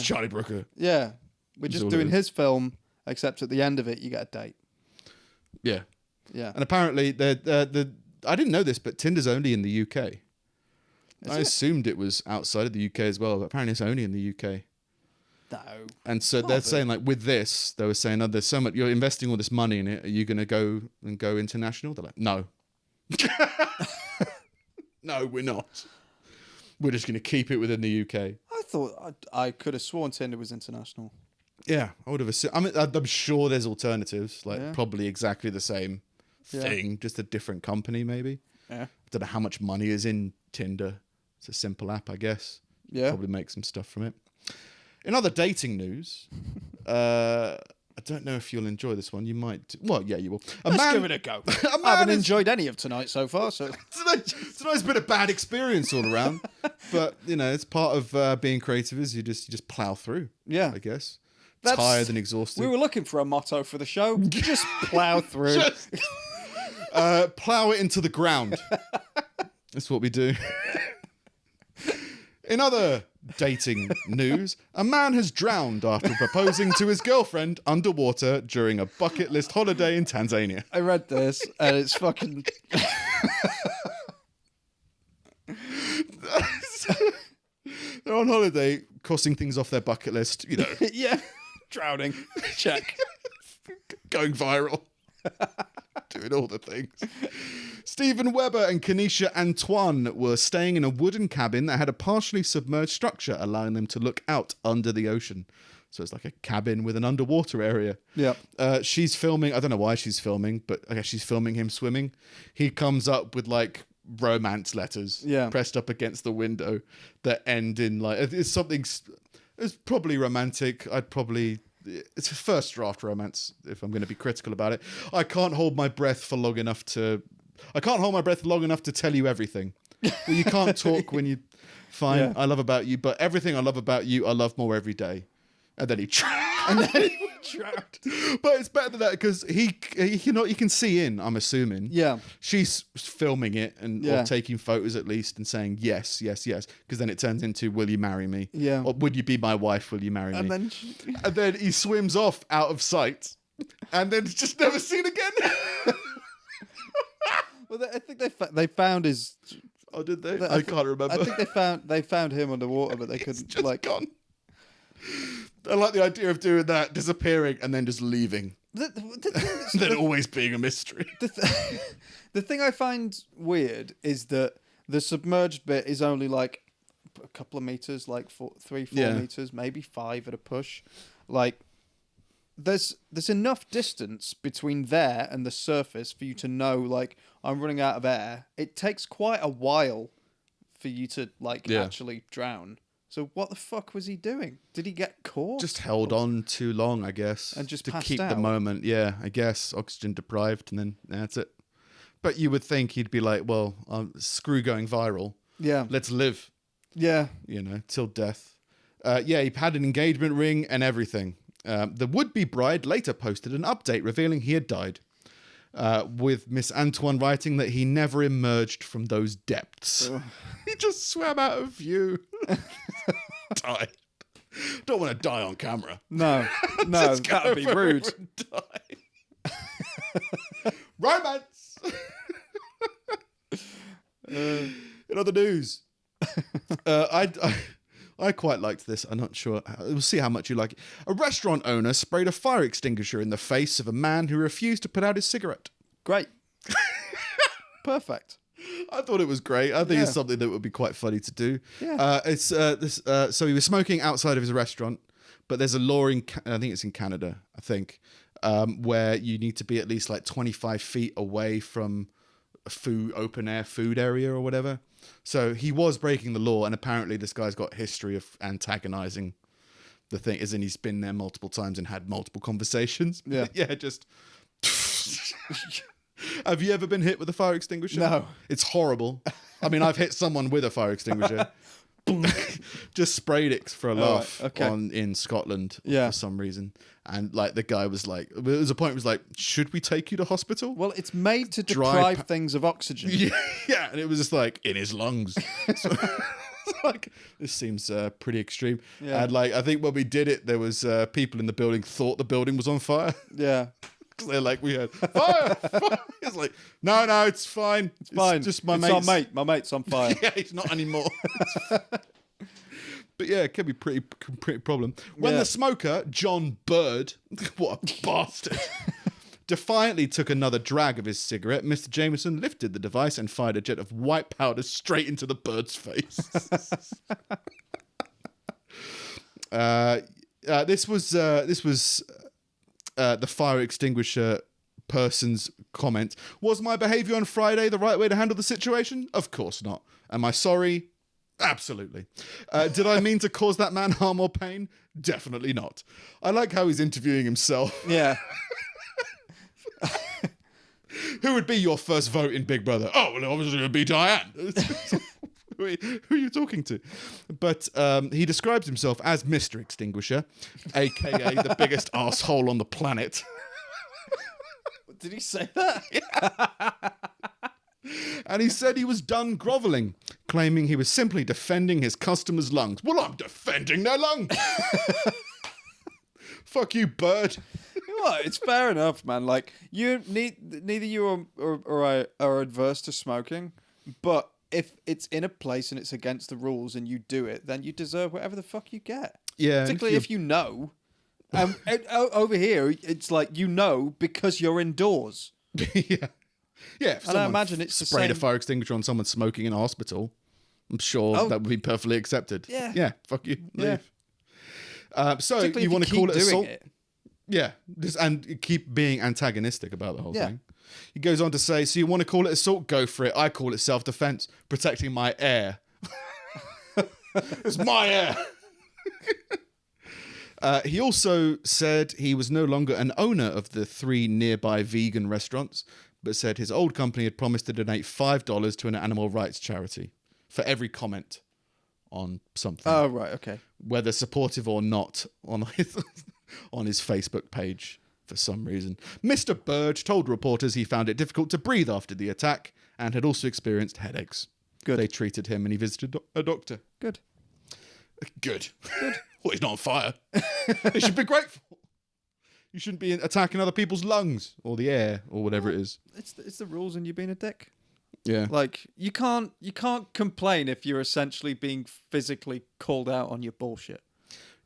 Charlie Brooker. yeah. We're just all it doing is. his film, except at the end of it, you get a date. Yeah. Yeah. And apparently, I didn't know this, but Tinder's only in the UK. I assumed it was outside of the UK as well, but apparently it's only in the UK. No. And so they're saying, like, with this, they were saying, oh, there's so much, you're investing all this money in it. Are you going to go international? They're like, no. No, we're not. We're just going to keep it within the UK. I thought I could have sworn Tinder was international. Yeah, I would have assumed. I mean, I'm sure there's alternatives, like Yeah. probably exactly the same thing, just a different company, maybe. Yeah. I don't know how much money is in Tinder. It's a simple app, I guess. Yeah. Probably make some stuff from it. In other dating news, I don't know if you'll enjoy this one. You might. Well, yeah, you will. Let's give it a go. I haven't enjoyed any of tonight so far, so Tonight's been a bad experience all around, but you know, it's part of being creative. Is you just plow through. yeah. I guess. That's- Tired and exhausted. We were looking for a motto for the show. You just plow through. Plow it into the ground. That's what we do. In other dating news, a man has drowned after proposing to his girlfriend underwater during a bucket list holiday in Tanzania. I read this and it's fucking. They're on holiday, crossing things off their bucket list, you know, yeah. Drowning. Check. going viral, doing all the things. Stephen Weber and Kenesha Antoine were staying in a wooden cabin that had a partially submerged structure, allowing them to look out under the ocean. So it's like a cabin with an underwater area. Yeah. She's filming. I don't know why she's filming, but I guess she's filming him swimming. He comes up with like romance letters pressed up against the window that end in like, it's something, it's probably romantic. It's a first draft romance, if I'm going to be critical about it. I can't hold my breath long enough to tell you everything. Well, you can't talk when you... Fine, Yeah. I love about you, but everything I love about you, I love more every day. And then he drowned. But it's better than that because he can see in, I'm assuming. Yeah. She's filming it and Yeah. or taking photos at least and saying yes, yes, yes. Because then it turns into, will you marry me? Yeah. Or would you be my wife? Will you marry me? And then And then he swims off out of sight, and then it's just never seen again. well, I think they found his. Oh, did they? I I can't remember. I think they found him underwater, but they couldn't just like. gone. I like the idea of doing that, disappearing, and then just leaving. The thing that's- Then always being a mystery. the thing I find weird is that the submerged bit is only like a couple of meters, like 3-4 Yeah. meters, maybe 5 at a push. Like there's enough distance between there and the surface for you to know, like, I'm running out of air. It takes quite a while for you to like actually drown. So what the fuck was he doing? Did he get caught? Just held on too long, I guess. And just to passed keep the out? moment. Yeah, I guess. Oxygen deprived, and then that's it. But you would think he'd be like, well, screw going viral. Yeah. Let's live, Yeah. till death. Yeah, he had an engagement ring and everything. The would-be bride later posted an update revealing he had died, with Miss Antoine writing that he never emerged from those depths. He just swam out of view. Died. Don't want to die on camera. No, Just that would be go rude. and die. Romance. In other news, I quite liked this. I'm not sure. We'll see how much you like it. A restaurant owner sprayed a fire extinguisher in the face of a man who refused to put out his cigarette. Great. Perfect. I thought it was great. I think it's Yeah. something that would be quite funny to do. Yeah. So he was smoking outside of his restaurant, but there's a law I think it's in Canada, where you need to be at least like 25 feet away from a open air food area or whatever. So he was breaking the law, and apparently this guy's got history of antagonizing the thing, as in he's been there multiple times and had multiple conversations. Yeah. Yeah, just... Have you ever been hit with a fire extinguisher? No. It's horrible. I mean, I've hit someone with a fire extinguisher. Just sprayed it for a laugh in Scotland for some reason. And like the guy was like, there was a point where he was like, should we take you to hospital? Well, it's made to Dry deprive things of oxygen. Yeah, and it was just like in his lungs. So, like, this seems pretty extreme. Yeah. And like, I think when we did it, there was people in the building thought the building was on fire. Yeah. Because they're like, we heard fire, fire. It's like, no, it's fine. It's Fine. Just my it's mate's. our mate. My mate's on fire. Yeah, he's not anymore. But yeah, it could be pretty problem. When the smoker, John Bird, what a bastard, defiantly took another drag of his cigarette, Mr. Jameson lifted the device and fired a jet of white powder straight into the bird's face. This was the fire extinguisher person's comment. Was my behaviour on Friday the right way to handle the situation? Of course not. Am I sorry? Absolutely. Did I mean to cause that man harm or pain? Definitely not. I like how he's interviewing himself. Yeah. Who would be your first vote in Big Brother? Oh, well, obviously it would be Diane. Who are you talking to? But he describes himself as Mr. Extinguisher, a.k.a. the biggest arsehole on the planet. Did he say that? And he said he was done grovelling, claiming he was simply defending his customers' lungs. Well, I'm defending their lungs. Fuck you, bird. Well, it's fair enough, man. Like, neither you or I are adverse to smoking, but if it's in a place and it's against the rules and you do it, then you deserve whatever the fuck you get. Yeah. Particularly if you know. Over here, it's like because you're indoors. Yeah. Yeah. If And I imagine it's the sprayed a same- fire extinguisher on someone smoking in a hospital, I'm sure that would be perfectly accepted. Yeah. Yeah. Fuck you. Yeah. Leave. So Particularly you if want to keep call it doing assault? it. Yeah, and keep being antagonistic about the whole Yeah. thing. He goes on to say, so you want to call it assault? Go for it. I call it self-defense, protecting my air. It's my air. He also said he was no longer an owner of the 3 nearby vegan restaurants, but said his old company had promised to donate $5 to an animal rights charity for every comment on something. Oh, right, okay. Whether supportive or not on his Facebook page for some reason. Mr. Bird told reporters he found it difficult to breathe after the attack and had also experienced headaches. Good. They treated him and he visited a doctor. Good. Good. Well, he's not on fire. They should be grateful. You shouldn't be attacking other people's lungs or the air or whatever it is. It's the rules and you being a dick. Yeah. Like, you can't complain if you're essentially being physically called out on your bullshit.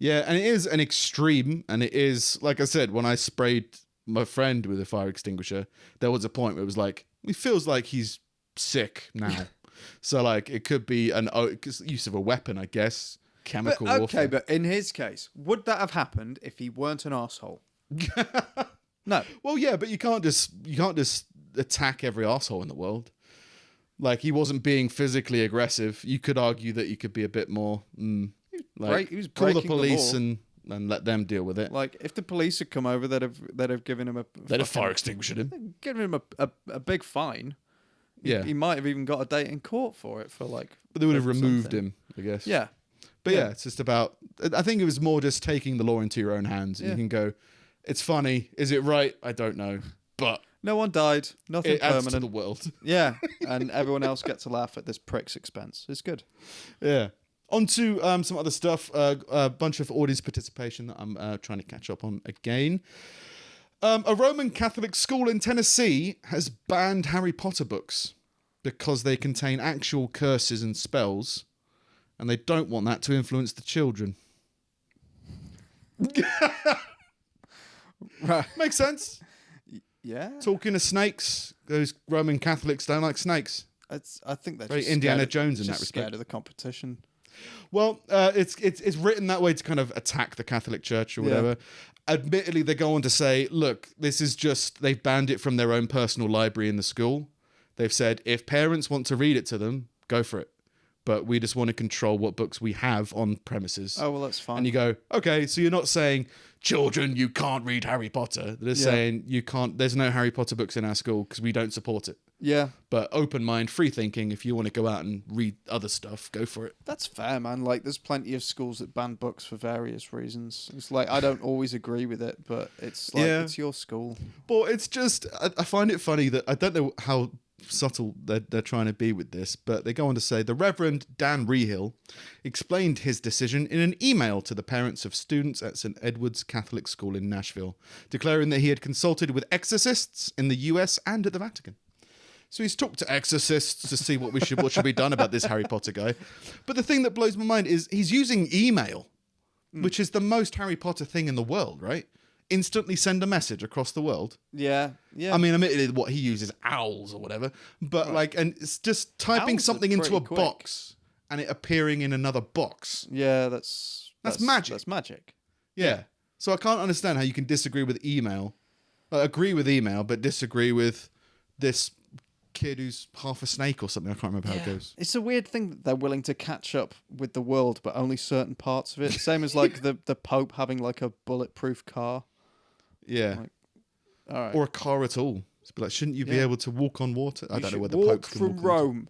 Yeah, and it is an extreme, and it is, like I said, when I sprayed my friend with a fire extinguisher, there was a point where it was like, he feels like he's sick now. So, like, it could be an use of a weapon, I guess, chemical But, warfare. okay, but in his case, would that have happened if he weren't an asshole? No. Well, yeah, but you can't just attack every asshole in the world. Like, he wasn't being physically aggressive. You could argue that you could be a bit more... He was call the breaking the police law. and let them deal with it. Like, if the police had come over, they'd have given him They'd have fire extinguished him. given him a big fine. Yeah. He might have even got a date in court for it for like. But they would have for removed something. him, I guess. Yeah. But yeah, it's just about. I think it was more just taking the law into your own hands. And Yeah. you can go, it's funny. Is it right? I don't know. But No one died. Nothing it adds permanent. to the world. Yeah, and everyone else gets to laugh at this prick's expense. It's good. Yeah. On to some other stuff. A bunch of audience participation that I'm trying to catch up on again. A Roman Catholic school in Tennessee has banned Harry Potter books because they contain actual curses and spells, and they don't want that to influence the children. Right. Makes sense. Yeah. Talking to snakes, those Roman Catholics don't like snakes. I think they're Very just Indiana scared, Jones in just that scared respect. of the competition. Well, it's written that way to kind of attack the Catholic Church or whatever. Admittedly, they go on to say, look, this is just, they've banned it from their own personal library in the school. They've said, if parents want to read it to them, go for it. But we just want to control what books we have on premises. Oh, well, that's fine. And you go, okay, so you're not saying, children, you can't read Harry Potter. They're saying, you can't, there's no Harry Potter books in our school because we don't support it. Yeah. But open mind, free thinking, if you want to go out and read other stuff, go for it. That's fair, man. Like, there's plenty of schools that ban books for various reasons. It's like, I don't always agree with it, but it's like, Yeah. it's your school. But it's just, I find it funny that I don't know how subtle they're trying to be with this, but they go on to say the Reverend Dan Rehill explained his decision in an email to the parents of students at St. Edward's Catholic School in Nashville, declaring that he had consulted with exorcists in the US and at the Vatican. So he's talked to exorcists to see what should be done about this Harry Potter guy. But the thing that blows my mind is he's using email, which is the most Harry Potter thing in the world, right? Instantly send a message across the world. Yeah. Yeah. I mean, admittedly, what he uses owls or whatever, but and it's just typing Owls are something into a pretty quick. box and it appearing in another box. yeah, that's magic. That's magic. Yeah. So I can't understand how you can disagree with email, agree with email, but disagree with this kid who's half a snake or something. I can't remember how it goes. It's a weird thing that they're willing to catch up with the world, but only certain parts of it. Same as like the Pope having like a bulletproof car. Yeah. Like, all right. Or a car at all. It's like, shouldn't you be Yeah. able to walk on water? I You don't know should whether walk popes can from walk on water. Rome.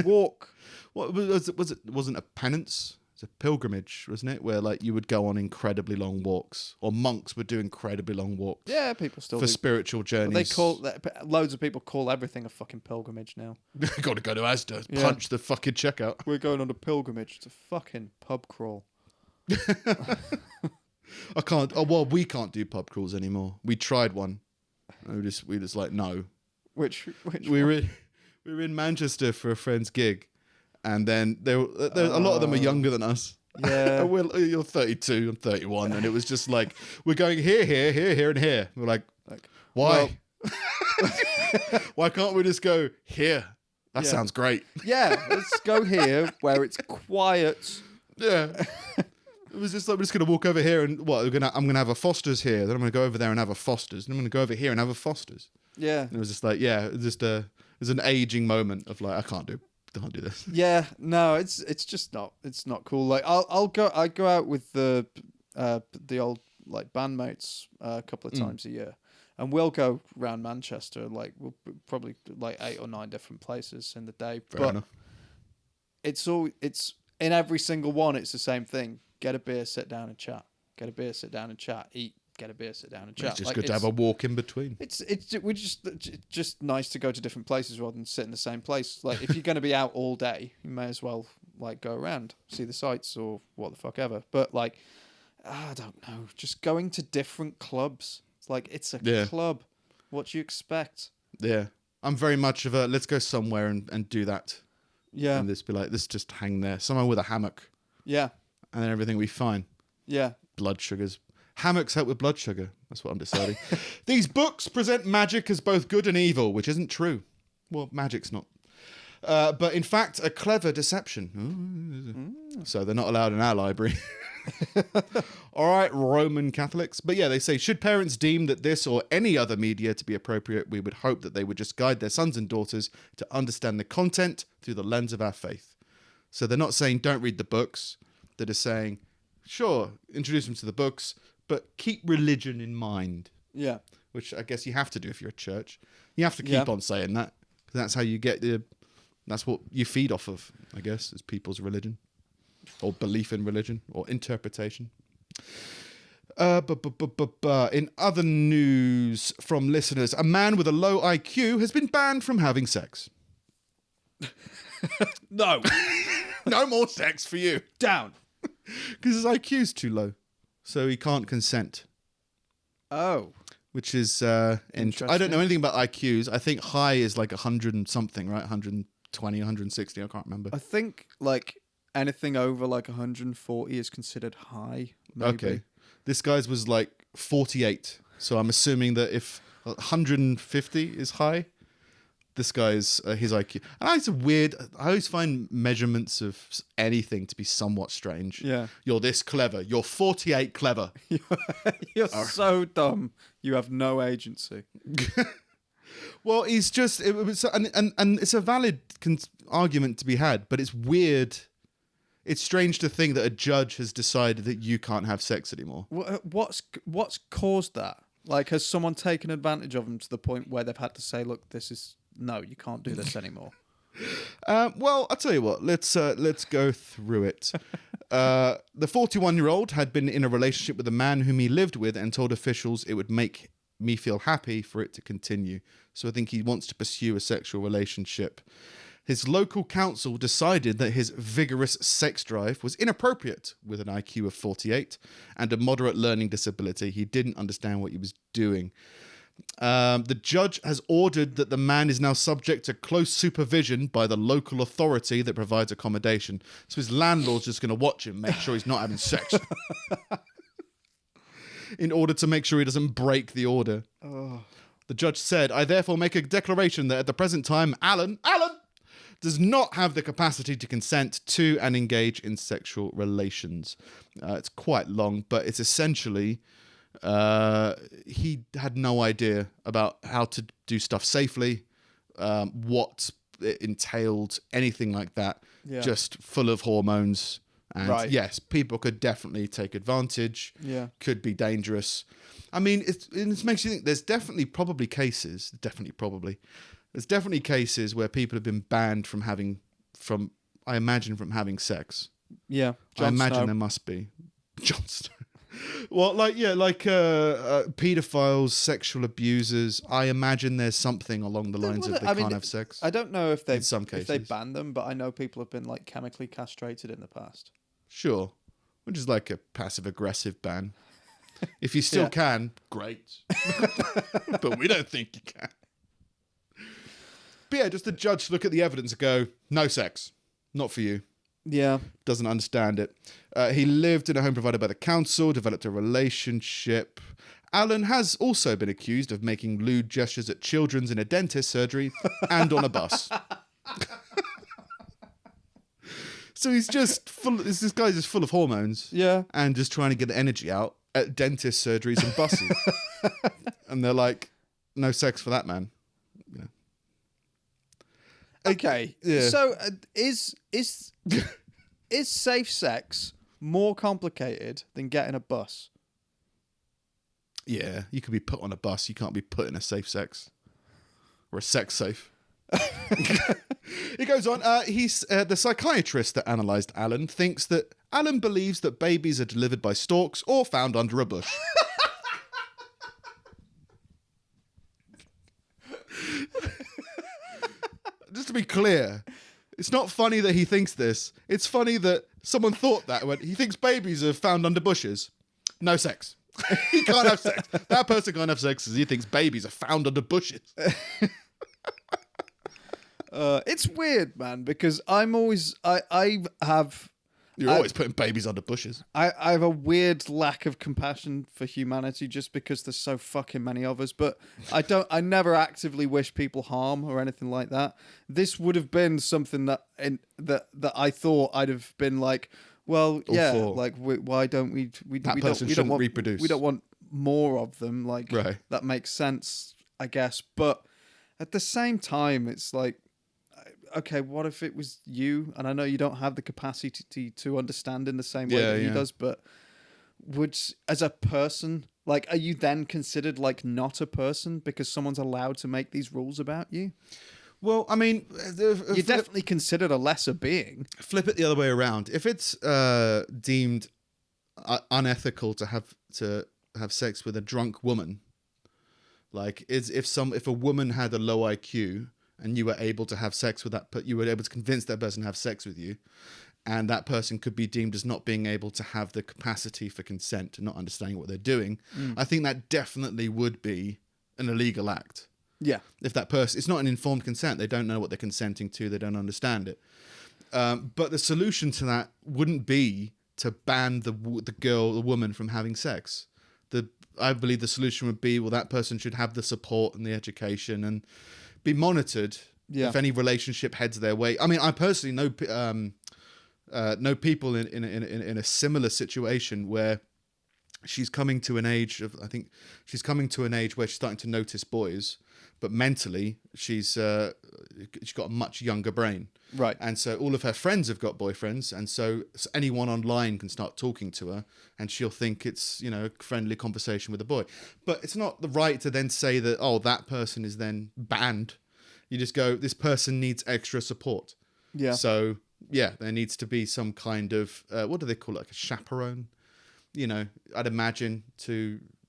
Walk. What was it? Wasn't a penance? It's a pilgrimage, wasn't it? Where like you would go on incredibly long walks, or monks would do incredibly long walks Yeah, people still for do. spiritual journeys. They call loads of people call everything a fucking pilgrimage now. Got to go to Asda, Yeah. punch the fucking checkout. We're going on a pilgrimage. It's a fucking pub crawl. I can't. Oh well, we can't do pub crawls anymore. We tried one. And we just like no. Which We were in Manchester for a friend's gig, and then there a lot of them are younger than us. Yeah. You're 32, I'm 31, and it was just like we're going here, here, here, here, and here. We're like why? Why can't we just go here? That Yeah. sounds great. Yeah, let's go here where it's quiet. Yeah. It was just like we're just gonna walk over here and I'm gonna have a Foster's here. Then I'm gonna go over there and have a Foster's. Then I'm gonna go over here and have a Foster's. Yeah. And it was just like it was an aging moment of like I can't do this. Yeah, no, it's just not cool. Like I go out with the old like bandmates a couple of times a year, and we'll go around Manchester. Like we'll probably like 8 or 9 different places in the day. Fair but enough. it's in every single one. It's the same thing. Get a beer, sit down and chat. Get a beer, sit down and chat. Eat. Get a beer, sit down and chat. It's just Like, good to have a walk in between. It's we're just nice to go to different places rather than sit in the same place. Like if you're going to be out all day, you may as well like go around, see the sights or what the fuck ever. But like, I don't know, just going to different clubs. It's like it's a club. What do you expect? Yeah. I'm very much of a let's go somewhere and do that. Yeah, And this be like, let's just hang there. Somewhere with a hammock. yeah, And then everything will be fine. yeah. Blood sugars. Hammocks help with blood sugar. That's what I'm deciding. These books present magic as both good and evil, which isn't true. Well, magic's not. But in fact, a clever deception. So they're not allowed in our library. All right, Roman Catholics. But yeah, they say, should parents deem that this or any other media to be appropriate, we would hope that they would just guide their sons and daughters to understand the content through the lens of our faith. So they're not saying don't read the books. They're just saying, sure, introduce them to the books, but keep religion in mind, Yeah. which I guess you have to do if you're a church. You have to keep on saying that That's how you get that's what you feed off of, I guess, is people's religion or belief in religion or interpretation. In other news from listeners, a man with a low IQ has been banned from having sex. No. No more sex for you. Down. Because his IQ's too low. So he can't consent. Oh. Which is, I don't know anything about IQs. I think high is like 100 and something, right? 120, 160, I can't remember. I think like anything over like 140 is considered high. Maybe. Okay. This guy's was like 48. So I'm assuming that if 150 is high, this guy's his IQ. And it's weird. I always find measurements of anything to be somewhat strange. Yeah. You're this clever. You're 48 clever. You're so dumb. You have no agency. Well, he's just it was, and it's a valid argument to be had, but it's weird. It's strange to think that a judge has decided that you can't have sex anymore. What's caused that? Like, has someone taken advantage of them to the point where they've had to say, "Look, no, you can't do this anymore." Well, I'll tell you what. Let's go through it. The 41-year-old had been in a relationship with a man whom he lived with and told officials it would make me feel happy for it to continue. So I think he wants to pursue a sexual relationship. His local council decided that his vigorous sex drive was inappropriate with an IQ of 48 and a moderate learning disability. He didn't understand what he was doing. The judge has ordered that the man is now subject to close supervision by the local authority that provides accommodation. So his landlord's just going to watch him, make sure he's not having sex. In order to make sure he doesn't break the order. Oh. The judge said, I therefore make a declaration that at the present time, Alan does not have the capacity to consent to and engage in sexual relations. It's quite long, but it's essentially... he had no idea about how to do stuff safely, what it entailed, anything like that. Yeah. Just full of hormones. And yes, people could definitely take advantage. Yeah. Could be dangerous. I mean, it makes you think there's definitely cases where people have been banned from having sex. Yeah. I imagine there must be. Jon Snow. Well, pedophiles, sexual abusers. I imagine there's something along the lines of they can't have sex. I don't know if they in some cases. If they ban them, but I know people have been like chemically castrated in the past. Sure, which is like a passive aggressive ban. If you still can, great. But we don't think you can. But yeah, just the judge look at the evidence and go, no sex, not for you. Yeah. Doesn't understand it. He lived in a home provided by the council, developed a relationship. Alan has also been accused of making lewd gestures at children's in a dentist surgery and on a bus. So he's just this guy's just full of hormones. Yeah. And just trying to get the energy out at dentist surgeries and buses. And they're like, no sex for that man. Yeah. Okay. Yeah. So is safe sex more complicated than getting a bus? Yeah, you could be put on a bus. You can't be put in a safe sex or a sex safe. He goes on. He's the psychiatrist that analysed Alan thinks that Alan believes that babies are delivered by storks or found under a bush. Just to be clear, it's not funny that he thinks this. It's funny that someone thought that when he thinks babies are found under bushes. No sex. He can't have sex. That person can't have sex because he thinks babies are found under bushes. It's weird, man, because I'm always You're always putting babies under bushes. I have a weird lack of compassion for humanity just because there's so fucking many of us. But I never actively wish people harm or anything like that. This would have been something that I thought I'd have been like, well, yeah, like why don't we don't want reproduce. We don't want more of them. Like that makes sense, I guess. But at the same time, it's like, okay, what if it was you? And I know you don't have the capacity to understand in the same way that he does, but as a person, like, are you then considered like not a person because someone's allowed to make these rules about you? Well, I mean, You're definitely considered a lesser being. flip it the other way around. If it's deemed unethical to have sex with a drunk woman, like if a woman had a low IQ and you were able to have sex with that, but you were able to convince that person to have sex with you, and that person could be deemed as not being able to have the capacity for consent and not understanding what they're doing, I think that definitely would be an illegal act. Yeah. If that person, it's not an informed consent, they don't know what they're consenting to, they don't understand it. But the solution to that wouldn't be to ban the woman from having sex. I believe the solution would be, well, that person should have the support and the education and be monitored if any relationship heads their way. I mean, I personally know people in a similar situation where she's coming to an age of, I think she's coming to an age where she's starting to notice boys, but mentally she's got a much younger brain. Right. And so all of her friends have got boyfriends, and so anyone online can start talking to her and she'll think it's, a friendly conversation with a boy. But it's not the right to then say that, oh, that person is then banned. You just go, this person needs extra support. Yeah. So, yeah, there needs to be some kind of, what do they call it, like a chaperone? I'd imagine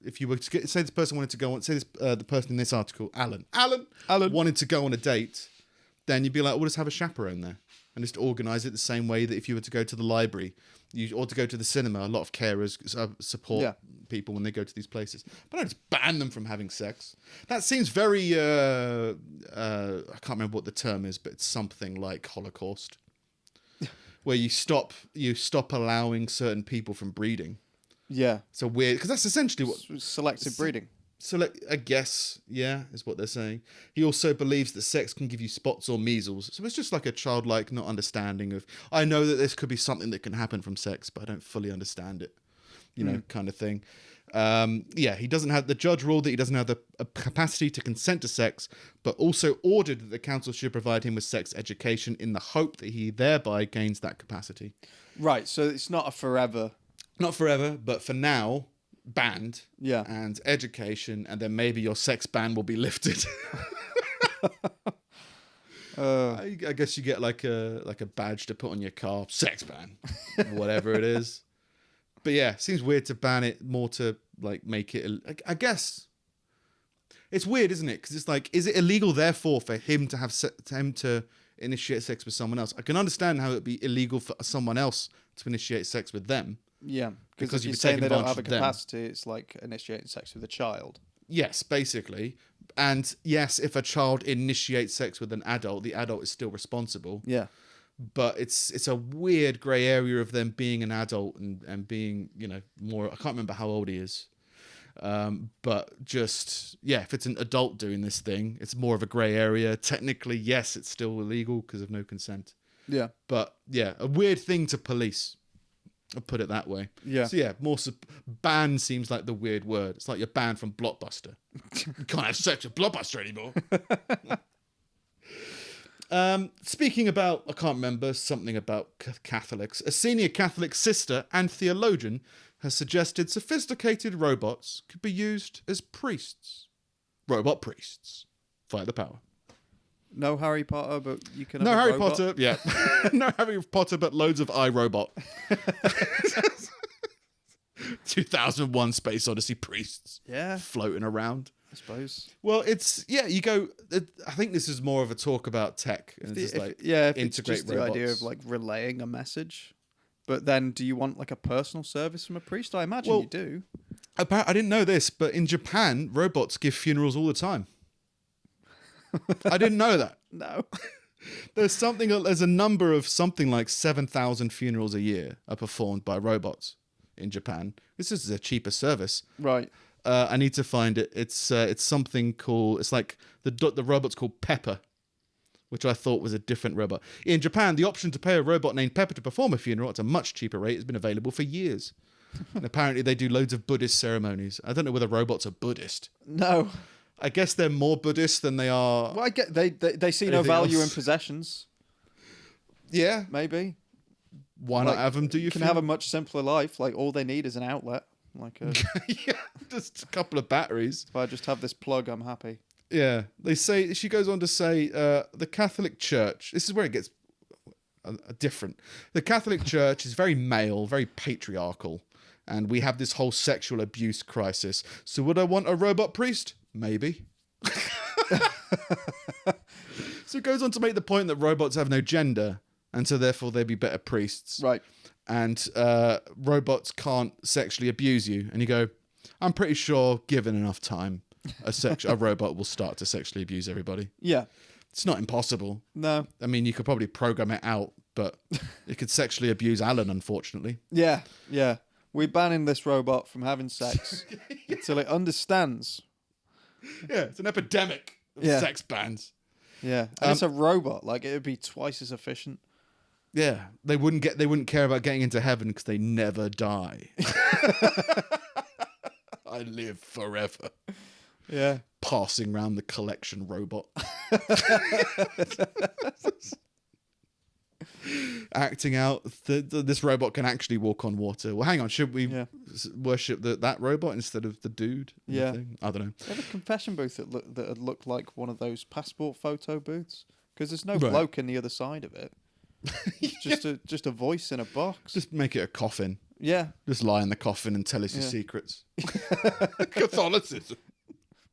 if you were to say this person wanted to go on, say this, the person in this article, Alan wanted to go on a date, then you'd be like, we'll just have a chaperone there and just organise it the same way that if you were to go to the library or to go to the cinema, a lot of carers support people when they go to these places. But don't just ban them from having sex. That seems very, I can't remember what the term is, but it's something like Holocaust, where you stop allowing certain people from breeding. Yeah. It's a weird, because that's essentially what selective breeding. I guess, is what they're saying. He also believes that sex can give you spots or measles. So it's just like a childlike not understanding of, I know that this could be something that can happen from sex, but I don't fully understand it, kind of thing. He doesn't have, the judge ruled that he doesn't have the capacity to consent to sex, but also ordered that the council should provide him with sex education in the hope that he thereby gains that capacity. Right, so it's not a forever. Not forever, but for now, banned. Yeah. And education, and then maybe your sex ban will be lifted. I guess you get like a badge to put on your car, sex ban, whatever it is. But yeah, seems weird to ban it more to like make it. I guess it's weird, isn't it? Because it's like, is it illegal therefore for him to have to initiate sex with someone else? I can understand how it'd be illegal for someone else to initiate sex with them. Yeah, because you're you're saying they don't have a them. capacity. It's like initiating sex with a child. Yes, basically. And yes, if a child initiates sex with an adult, the adult is still responsible. Yeah. But it's a weird grey area of them being an adult and being, more, I can't remember how old he is. But just, if it's an adult doing this thing, it's more of a grey area. Technically, yes, it's still illegal because of no consent. Yeah. But a weird thing to police. I'll put it that way. Yeah. So ban seems like the weird word. It's like you're banned from Blockbuster. You can't have sex with Blockbuster anymore. Speaking about, I can't remember, something about Catholics. A senior Catholic sister and theologian has suggested sophisticated robots could be used as priests. Robot priests. Fight the power. no Harry Potter, but you can have No a Harry robot. Potter, yeah. No Harry Potter, but loads of iRobot. 2001 Space Odyssey priests. Yeah. Floating around. I suppose. Well, you go, I think this is more of a talk about tech. And it's just if integrate it's just the robots. idea of like relaying a message. But then do you want like a personal service from a priest? I imagine you do. I didn't know this, but in Japan, robots give funerals all the time. I didn't know that. No. There's a number of something like 7,000 funerals a year are performed by robots in Japan. This is a cheaper service. Right. I need to find it. It's something called, it's like the robot's called Pepper, which I thought was a different robot. In Japan, the option to pay a robot named Pepper to perform a funeral at a much cheaper rate has been available for years. And apparently they do loads of Buddhist ceremonies. I don't know whether robots are Buddhist. No. I guess they're more Buddhist than they are. Well, I get they see no Anything value else? in possessions. Yeah. Maybe. Why not have them do you can have a much simpler life. Like all they need is an outlet. Like yeah, just a couple of batteries. if I just have this plug, I'm happy. Yeah, they say she goes on to say the Catholic Church. This is where it gets different. The Catholic Church is very male, very patriarchal, and we have this whole sexual abuse crisis. So would I want a robot priest? Maybe. So it goes on to make the point that robots have no gender, and so therefore they'd be better priests. Right. And robots can't sexually abuse you. And you go, I'm pretty sure, given enough time, a robot will start to sexually abuse everybody. Yeah. It's not impossible. No. I mean, you could probably program it out, but it could sexually abuse Alan, unfortunately. Yeah. Yeah. We're banning this robot from having sex until it understands. Yeah, it's an epidemic of sex bans. Yeah. And it's a robot. Like, it would be twice as efficient. Yeah, they wouldn't care about getting into heaven because they never die. I live forever. Yeah. Passing around the collection robot. Acting out. This robot can actually walk on water. Well, hang on. Should we worship that robot instead of the dude? Yeah. I don't know. They had a confession booth that looked like one of those passport photo booths. Because there's no bloke in the other side of it. Just a voice in a box. Just make it a coffin. Yeah. Just lie in the coffin and tell us your secrets. Catholicism.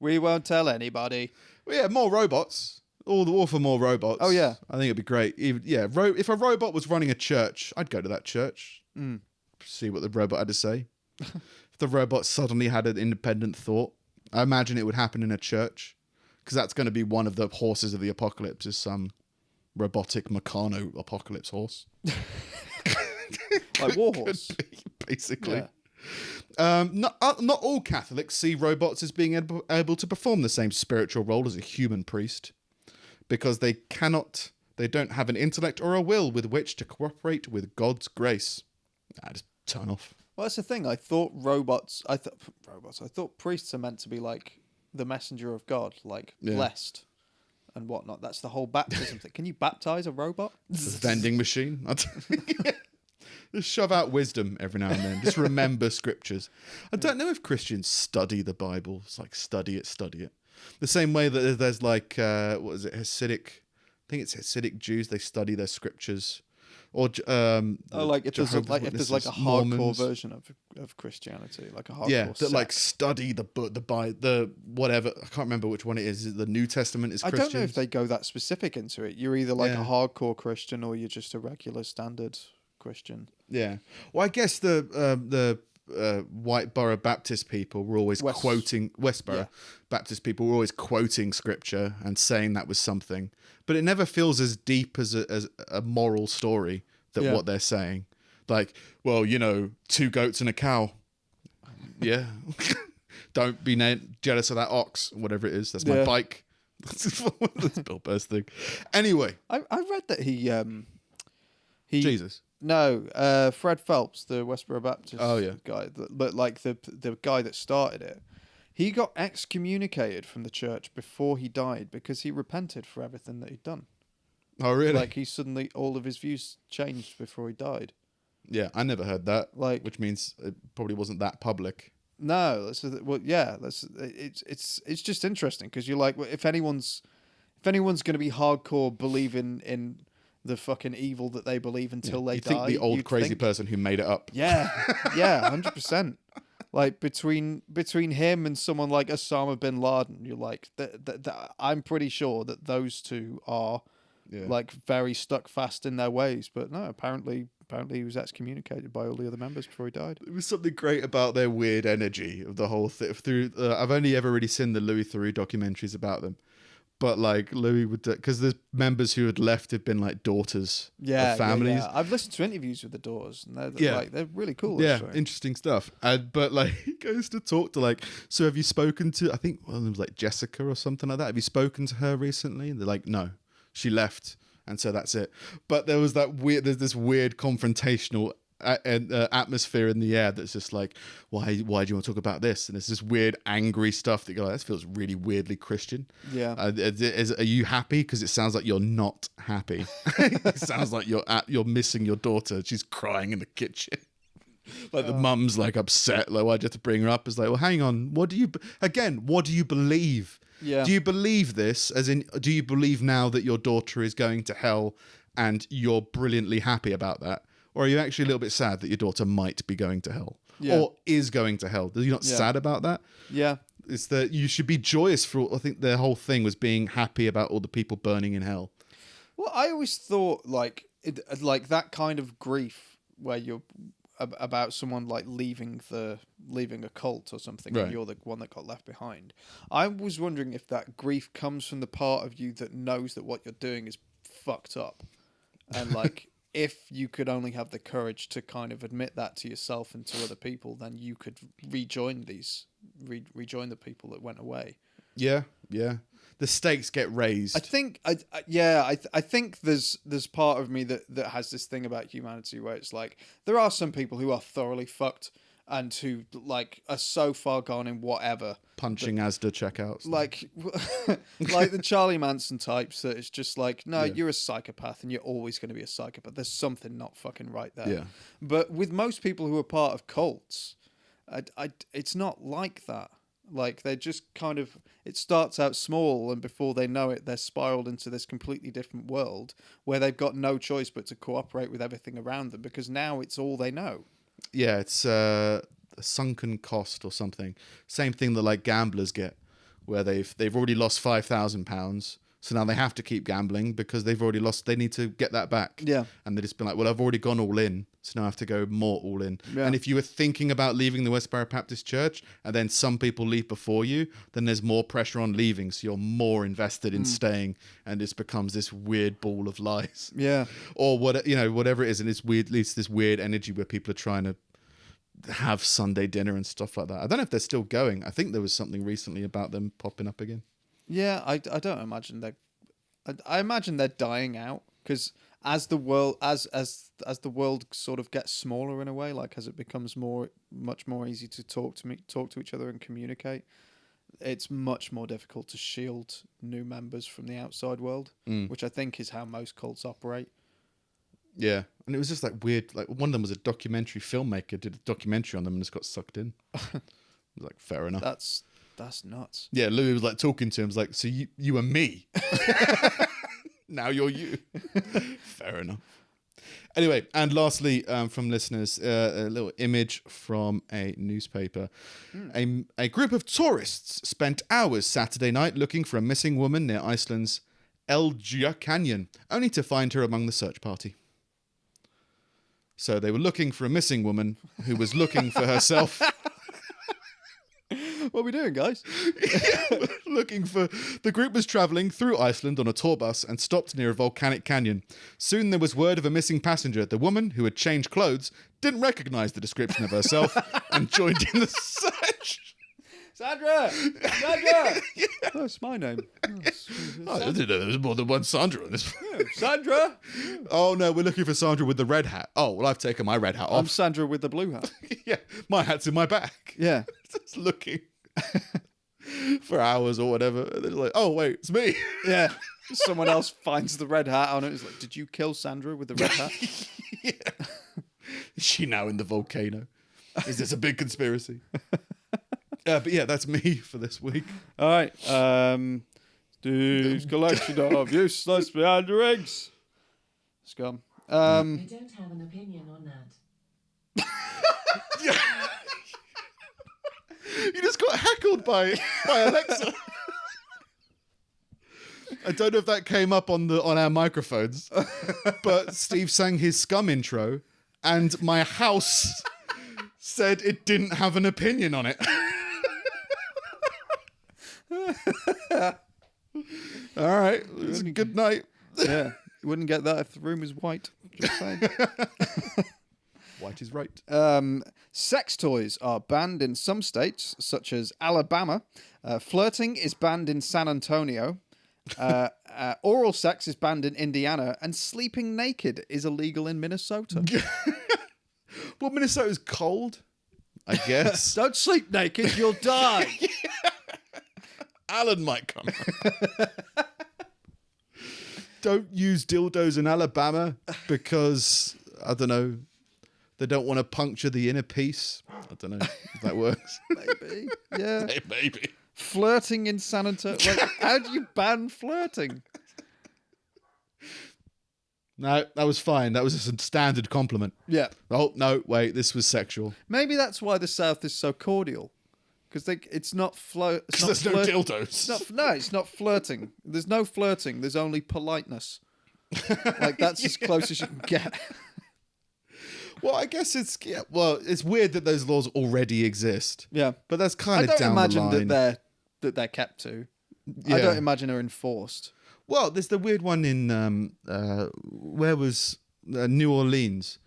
We won't tell anybody. Well, yeah, more robots. All for more robots. Oh, yeah. I think it'd be great. If a robot was running a church, I'd go to that church. See what the robot had to say. If the robot suddenly had an independent thought, I imagine it would happen in a church. Because that's going to be one of the horses of the apocalypse, is some robotic Meccano apocalypse horse. Like Warhorse. Basically. Yeah. Not all Catholics see robots as being able to perform the same spiritual role as a human priest, because they don't have an intellect or a will with which to cooperate with God's grace. Just turn off. Well, that's the thing. I thought priests are meant to be like the messenger of God, like blessed and whatnot. That's the whole baptism thing. Can you baptize a robot? Vending machine. Just shove out wisdom every now and then. Just remember scriptures. I don't know if Christians study the Bible. It's like study it. The same way that there's like, what is it, Hasidic? I think it's Hasidic Jews. They study their scriptures. Or like if there's like a hardcore Mormons. version of Christianity, like a hardcore that like study the whatever. I can't remember which one it is. The New Testament is Christian. I don't know if they go that specific into it. You're either like a hardcore Christian or you're just a regular standard Christian. Yeah. Well, I guess the Whiteborough Baptist people were always quoting Westborough Baptist people were always quoting scripture and saying that was something, but it never feels as deep as a moral story that what they're saying. Like, well, 2 goats and a cow. Yeah. Don't be jealous of that ox, whatever it is. That's my bike. That's Bill Burr's thing. Anyway, I read that he Jesus. No, Fred Phelps, the Westboro Baptist guy, but like the guy that started it, he got excommunicated from the church before he died because he repented for everything that he'd done. Oh, really? Like all of his views changed before he died. Yeah, I never heard that. Like, which means it probably wasn't that public. No, it's just interesting because you're like, well, if anyone's going to be hardcore believing in the fucking evil that they believe until they die. You think the old crazy person who made it up. Yeah, 100%. Like between him and someone like Osama bin Laden, you're like, I'm pretty sure that those two are like very stuck fast in their ways. But no, apparently he was excommunicated by all the other members before he died. There was something great about their weird energy of the whole thing. I've only ever really seen the Louis Theroux documentaries about them. But like Louis would, because the members who had left had been like daughters of families. Yeah. I've listened to interviews with the daughters, and they're really cool. Yeah, actually. Interesting stuff. But like he goes to talk to like, so have you spoken to? I think it was like Jessica or something like that. Have you spoken to her recently? And they're like, no, she left, and so that's it. But there was there's this weird confrontational atmosphere in the air that's just like, why do you want to talk about this? And it's this weird angry stuff that you're like, this feels really weirdly Christian. Yeah. Are you happy? Because it sounds like you're not happy. It sounds like you're missing your daughter. She's crying in the kitchen. Like the mum's like upset, like why'd you have to bring her up? It's like, well, hang on, what do you believe? Yeah. Do you believe this? As in, do you believe now that your daughter is going to hell and you're brilliantly happy about that? Or are you actually a little bit sad that your daughter might be going to hell? Yeah. Or is going to hell? Are you not sad about that? Yeah. It's that you should be joyous for, I think the whole thing was being happy about all the people burning in hell. Well, I always thought like that kind of grief where you're about someone like leaving a cult or something, Right. and you're the one that got left behind. I was wondering if that grief comes from the part of you that knows that what you're doing is fucked up, and like if you could only have the courage to kind of admit that to yourself and to other people, then you could rejoin the people that went away. Yeah, yeah. The stakes get raised. I think, I think there's part of me that has this thing about humanity where it's like there are some people who are thoroughly fucked and who like are so far gone in whatever, Punching Asda checkouts. like like the Charlie Manson types that it's just like, no, you're a psychopath and you're always going to be a psychopath. There's something not fucking right there. Yeah. But with most people who are part of cults, it's not like that. Like they're just kind of, it starts out small and before they know it, they're spiraled into this completely different world where they've got no choice but to cooperate with everything around them because now it's all they know. Yeah, it's a sunken cost or something. Same thing that like gamblers get, where they've already lost £5,000, so now they have to keep gambling because they've already lost. They need to get that back. Yeah, and they've just been like, well, I've already gone all in, so now I have to go more all in. Yeah. And if you were thinking about leaving the Westboro Baptist Church, and then some people leave before you, then there's more pressure on leaving, so you're more invested in staying, and this becomes this weird ball of lies. yeah, Or whatever it is, and it's weird. It's this weird energy where people are trying to have Sunday dinner and stuff like that. I don't know if they're still going. I think there was something recently about them popping up again. yeah. I don't imagine I imagine they're dying out because as the world the world sort of gets smaller in a way, like as it becomes much more easy to talk to each other and communicate, it's much more difficult to shield new members from the outside world, which I think is how most cults operate. Yeah, and it was just like weird. Like one of them was a documentary filmmaker, did a documentary on them and just got sucked in. I was like, fair enough. That's nuts. Yeah, Louis was like talking to him. Was like, so you are me. Now you're you. Fair enough. Anyway, and lastly, from listeners, a little image from a newspaper. A group of tourists spent hours Saturday night looking for a missing woman near Iceland's Elgja Canyon, only to find her among the search party. So they were looking for a missing woman who was looking for herself. What are we doing, guys? The group was travelling through Iceland on a tour bus and stopped near a volcanic canyon. Soon there was word of a missing passenger. The woman, who had changed clothes, didn't recognise the description of herself and joined in the search. Sandra! Sandra! Oh, it's my name. I didn't know there was more than one Sandra on this. Sandra! Oh no, we're looking for Sandra with the red hat. Oh, well, I've taken my red hat I'm off. Sandra with the blue hat. Yeah, my hat's in my back. Yeah. Just looking for hours or whatever. And they're like, oh wait, it's me. Yeah. Someone else finds the red hat on it. It's like, did you kill Sandra with the red hat? Yeah. Is she now in the volcano? Is this a big conspiracy? But yeah, that's me for this week. All right. Steve's collection of useless meander eggs. Scum. I don't have an opinion on that. You just got heckled by Alexa. I don't know if that came up on our microphones, but Steve sang his Scum intro, and my house said it didn't have an opinion on it. All right, it was a good night. Yeah. You wouldn't get that if the room was white. Just saying. White is right. Sex toys are banned in some states, such as Alabama. Flirting is banned in San Antonio. Oral sex is banned in Indiana. And sleeping naked is illegal in Minnesota. Well, Minnesota's cold, I guess. Don't sleep naked, you'll die. Alan might come. Don't use dildos in Alabama because, I don't know, They don't want to puncture the inner peace. I don't know if that works. Maybe. Yeah. Maybe. Flirting in San Antonio. Like, how do you ban flirting? No, that was fine. That was a standard compliment. Yeah. Oh, no, wait, this was sexual. Maybe that's why the South is so cordial. Because it's not Because there's no dildos. It's not flirting. There's no flirting. There's only politeness. Like, that's as close as you can get. Well, I guess it's weird that those laws already exist. Yeah. But that's kind I of don't down the imagine line. that they're kept to. Yeah. I don't imagine they're enforced. Well, there's the weird one in where was New Orleans,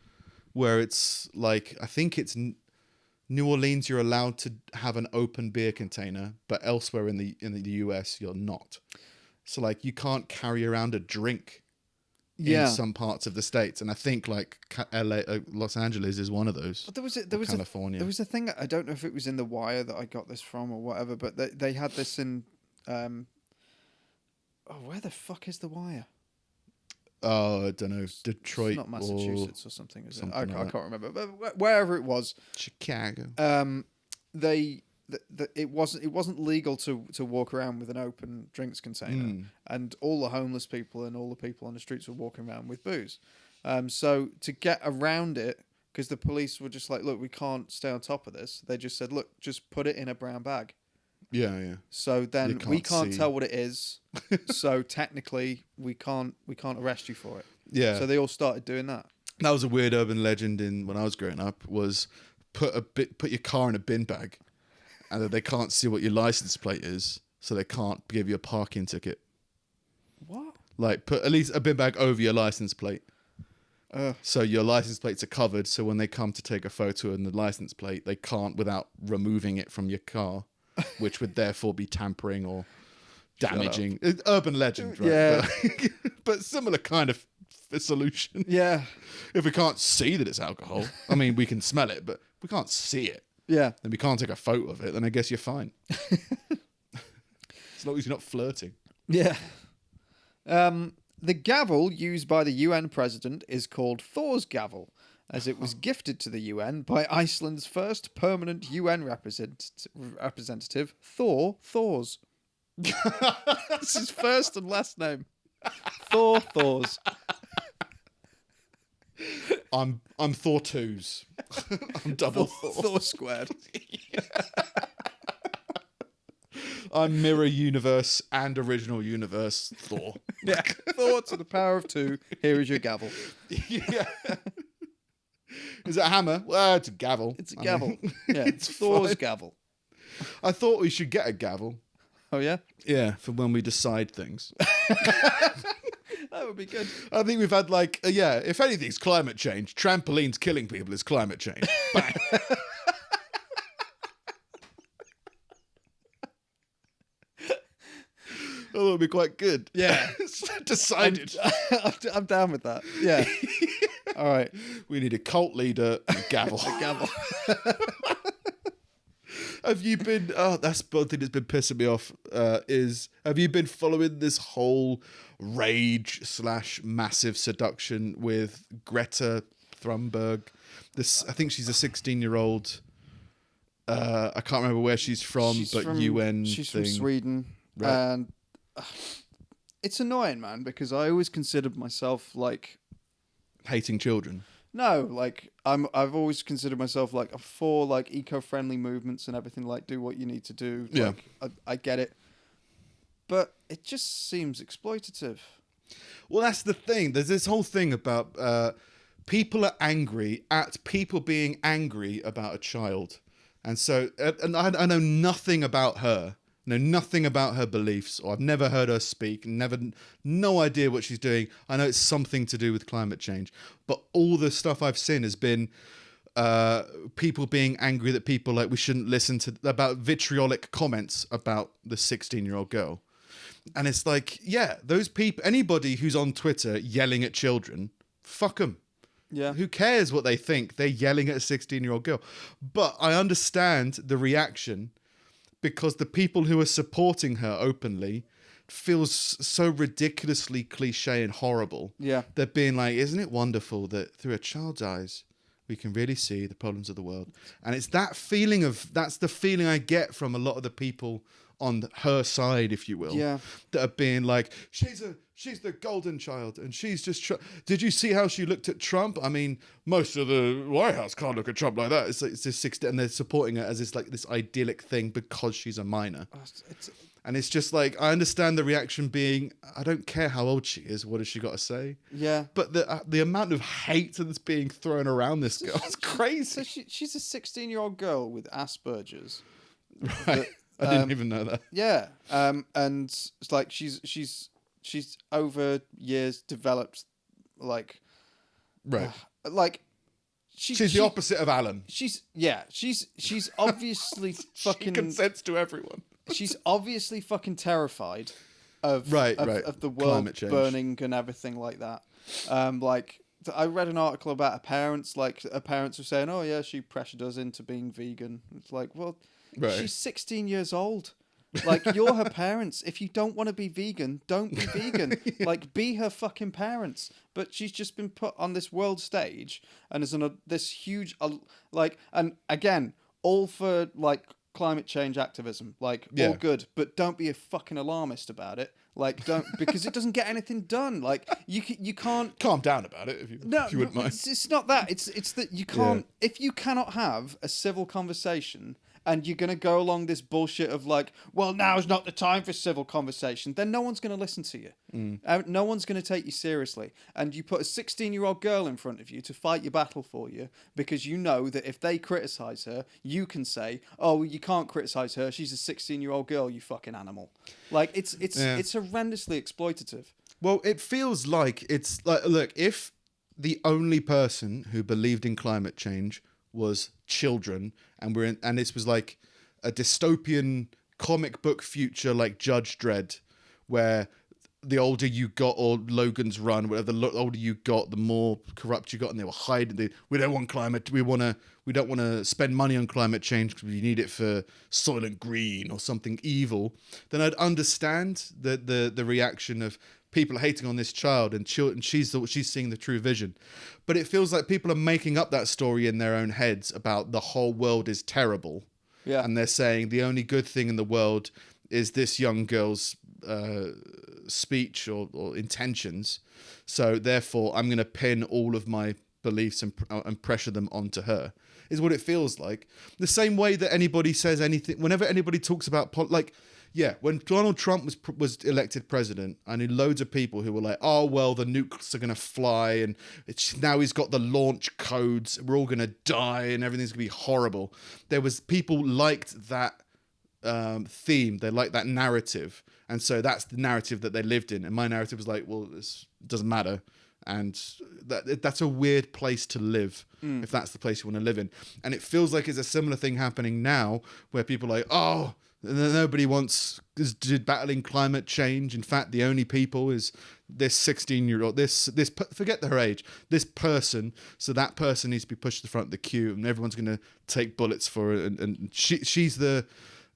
where it's like I think it's New Orleans. You're allowed to have an open beer container, but elsewhere in the US, you're not. So like you can't carry around a drink in some parts of the states, and I think like Los Angeles is one of those. But there was California. There was a thing. I don't know if it was in The Wire that I got this from or whatever, but they had this in. Where the fuck is The Wire? Oh, I don't know, Detroit, It's not Massachusetts or something, is it? I something like can't remember. But wherever it was, Chicago. It wasn't legal to walk around with an open drinks container, and all the homeless people and all the people on the streets were walking around with booze. So to get around it, because the police were just like, look, we can't stay on top of this. They just said, look, just put it in a brown bag. Yeah. So then we can't see. tell what it is. So technically, we can't arrest you for it. Yeah. So they all started doing that. That was a weird urban legend when I was growing up. Was put your car in a bin bag, and that they can't see what your license plate is, so they can't give you a parking ticket. What? Like put at least a bin bag over your license plate, so your license plates are covered. So when they come to take a photo in the license plate, they can't without removing it from your car, which would therefore be tampering or damaging. Urban legend, right? Yeah. But similar kind of solution. Yeah. If we can't see that it's alcohol, I mean, we can smell it, but if we can't see it, Yeah. then we can't take a photo of it, then I guess you're fine. As long as you're not flirting. Yeah. The gavel used by the UN president is called Thor's gavel, as it was gifted to the UN by Iceland's first permanent UN representative, Thors. That's his first and last name. Thors. I'm Thor 2s. I'm double Thor. Thor squared. I'm Mirror Universe and Original Universe Thor. Yeah. Thor to the power of 2. Here is your gavel. Yeah. Is it a hammer? Well, it's a gavel. It's a gavel. mean, Yeah. it's Thor's fine. gavel. I thought we should get a gavel. Oh, yeah? Yeah, for when we decide things. That would be good. I think we've had if anything's climate change, trampolines killing people is climate change. Bang. Oh, that would be quite good. Yeah. Decided. I'm down with that. Yeah. All right. We need a cult leader and a gavel. Gavel. Have you been? Oh, that's one thing that's been pissing me off. Have you been following this whole rage / massive seduction with Greta Thunberg? I think she's a 16-year-old. I can't remember where she's from, UN. She's thing. from Sweden, Right. and it's annoying, man, because I always considered myself like Hating children. no, like I've always considered myself like for like eco-friendly movements and everything. Like, do what you need to do. Yeah. Like, I get it, but it just seems exploitative. Well, that's the thing. There's this whole thing about people are angry at people being angry about a child. And so, and I know nothing about her. Know nothing about her beliefs, or I've never heard her speak, no idea what she's doing. I know it's something to do with climate change, but all the stuff I've seen has been people being angry that people we shouldn't listen to, about vitriolic comments about the 16-year-old girl. And it's like, yeah, those people, anybody who's on Twitter yelling at children, fuck them. Yeah. Who cares what they think? They're yelling at a 16-year-old girl. But I understand the reaction, because the people who are supporting her openly feels so ridiculously cliche and horrible. Yeah. They're being like, isn't it wonderful that through a child's eyes, we can really see the problems of the world. And it's that feeling that's the feeling I get from a lot of the people on her side, if you will, that are being like, she's the golden child, and she's just. Did you see how she looked at Trump? I mean, most of the White House can't look at Trump like that. It's like it's just 60, and they're supporting her as this idyllic thing because she's a minor. And it's just like, I understand the reaction being, I don't care how old she is. What has she got to say? Yeah. But the amount of hate that's being thrown around this girl is crazy. So she's a 16-year-old girl with Asperger's. Right. I didn't even know that. Yeah. And it's like she's over years developed like Right. like She's the opposite of Alan. She's obviously fucking. She consents to everyone. She's obviously fucking terrified of the world Climate change. burning and everything like that. Like I read an article about her parents. Like her parents were saying, "Oh yeah, she pressured us into being vegan." It's like, well, she's 16 years old. Like, you're her parents. If you don't want to be vegan, don't be vegan. Like, be her fucking parents. But she's just been put on this world stage and is on this huge, and again, all for, like, climate change activism. Like, all good. But don't be a fucking alarmist about it. Like, don't, because it doesn't get anything done. Like, you can't... Calm down about it, if you wouldn't mind. It's not that. It's that you can't... If you cannot have a civil conversation... and you're going to go along this bullshit of like, well, now's not the time for civil conversation, then no one's going to listen to you. No one's going to take you seriously. And you put a 16-year-old girl in front of you to fight your battle for you because you know that if they criticise her, you can say, oh, you can't criticise her. She's a 16-year-old girl, you fucking animal. Like, it's horrendously exploitative. Well, it feels like it's like, look, if the only person who believed in climate change was children, and this was like a dystopian comic book future like Judge Dredd, where the older you got, or Logan's Run, whatever, the older you got, the more corrupt you got, and they were hiding. We don't want climate. We don't want to spend money on climate change because we need it for Soylent Green or something evil. Then I'd understand the reaction of people hating on this child, and she's seeing the true vision. But it feels like people are making up that story in their own heads about the whole world is terrible. Yeah. And they're saying the only good thing in the world is this young girl's speech or intentions. So therefore, I'm going to pin all of my beliefs and pressure them onto her, is what it feels like. The same way that anybody says anything, whenever anybody talks about, when Donald Trump was elected president, I knew loads of people who were like, oh, well, the nukes are going to fly, and now he's got the launch codes, we're all going to die, and everything's going to be horrible. There was people liked that theme, they liked that narrative, and so that's the narrative that they lived in. And my narrative was like, well, this doesn't matter, and that's a weird place to live if that's the place you want to live in. And it feels like it's a similar thing happening now, where people are like, oh, nobody is battling climate change. In fact, the only people is this 16-year-old, this forget her age, this person. So that person needs to be pushed to the front of the queue, and everyone's going to take bullets for it. And she's the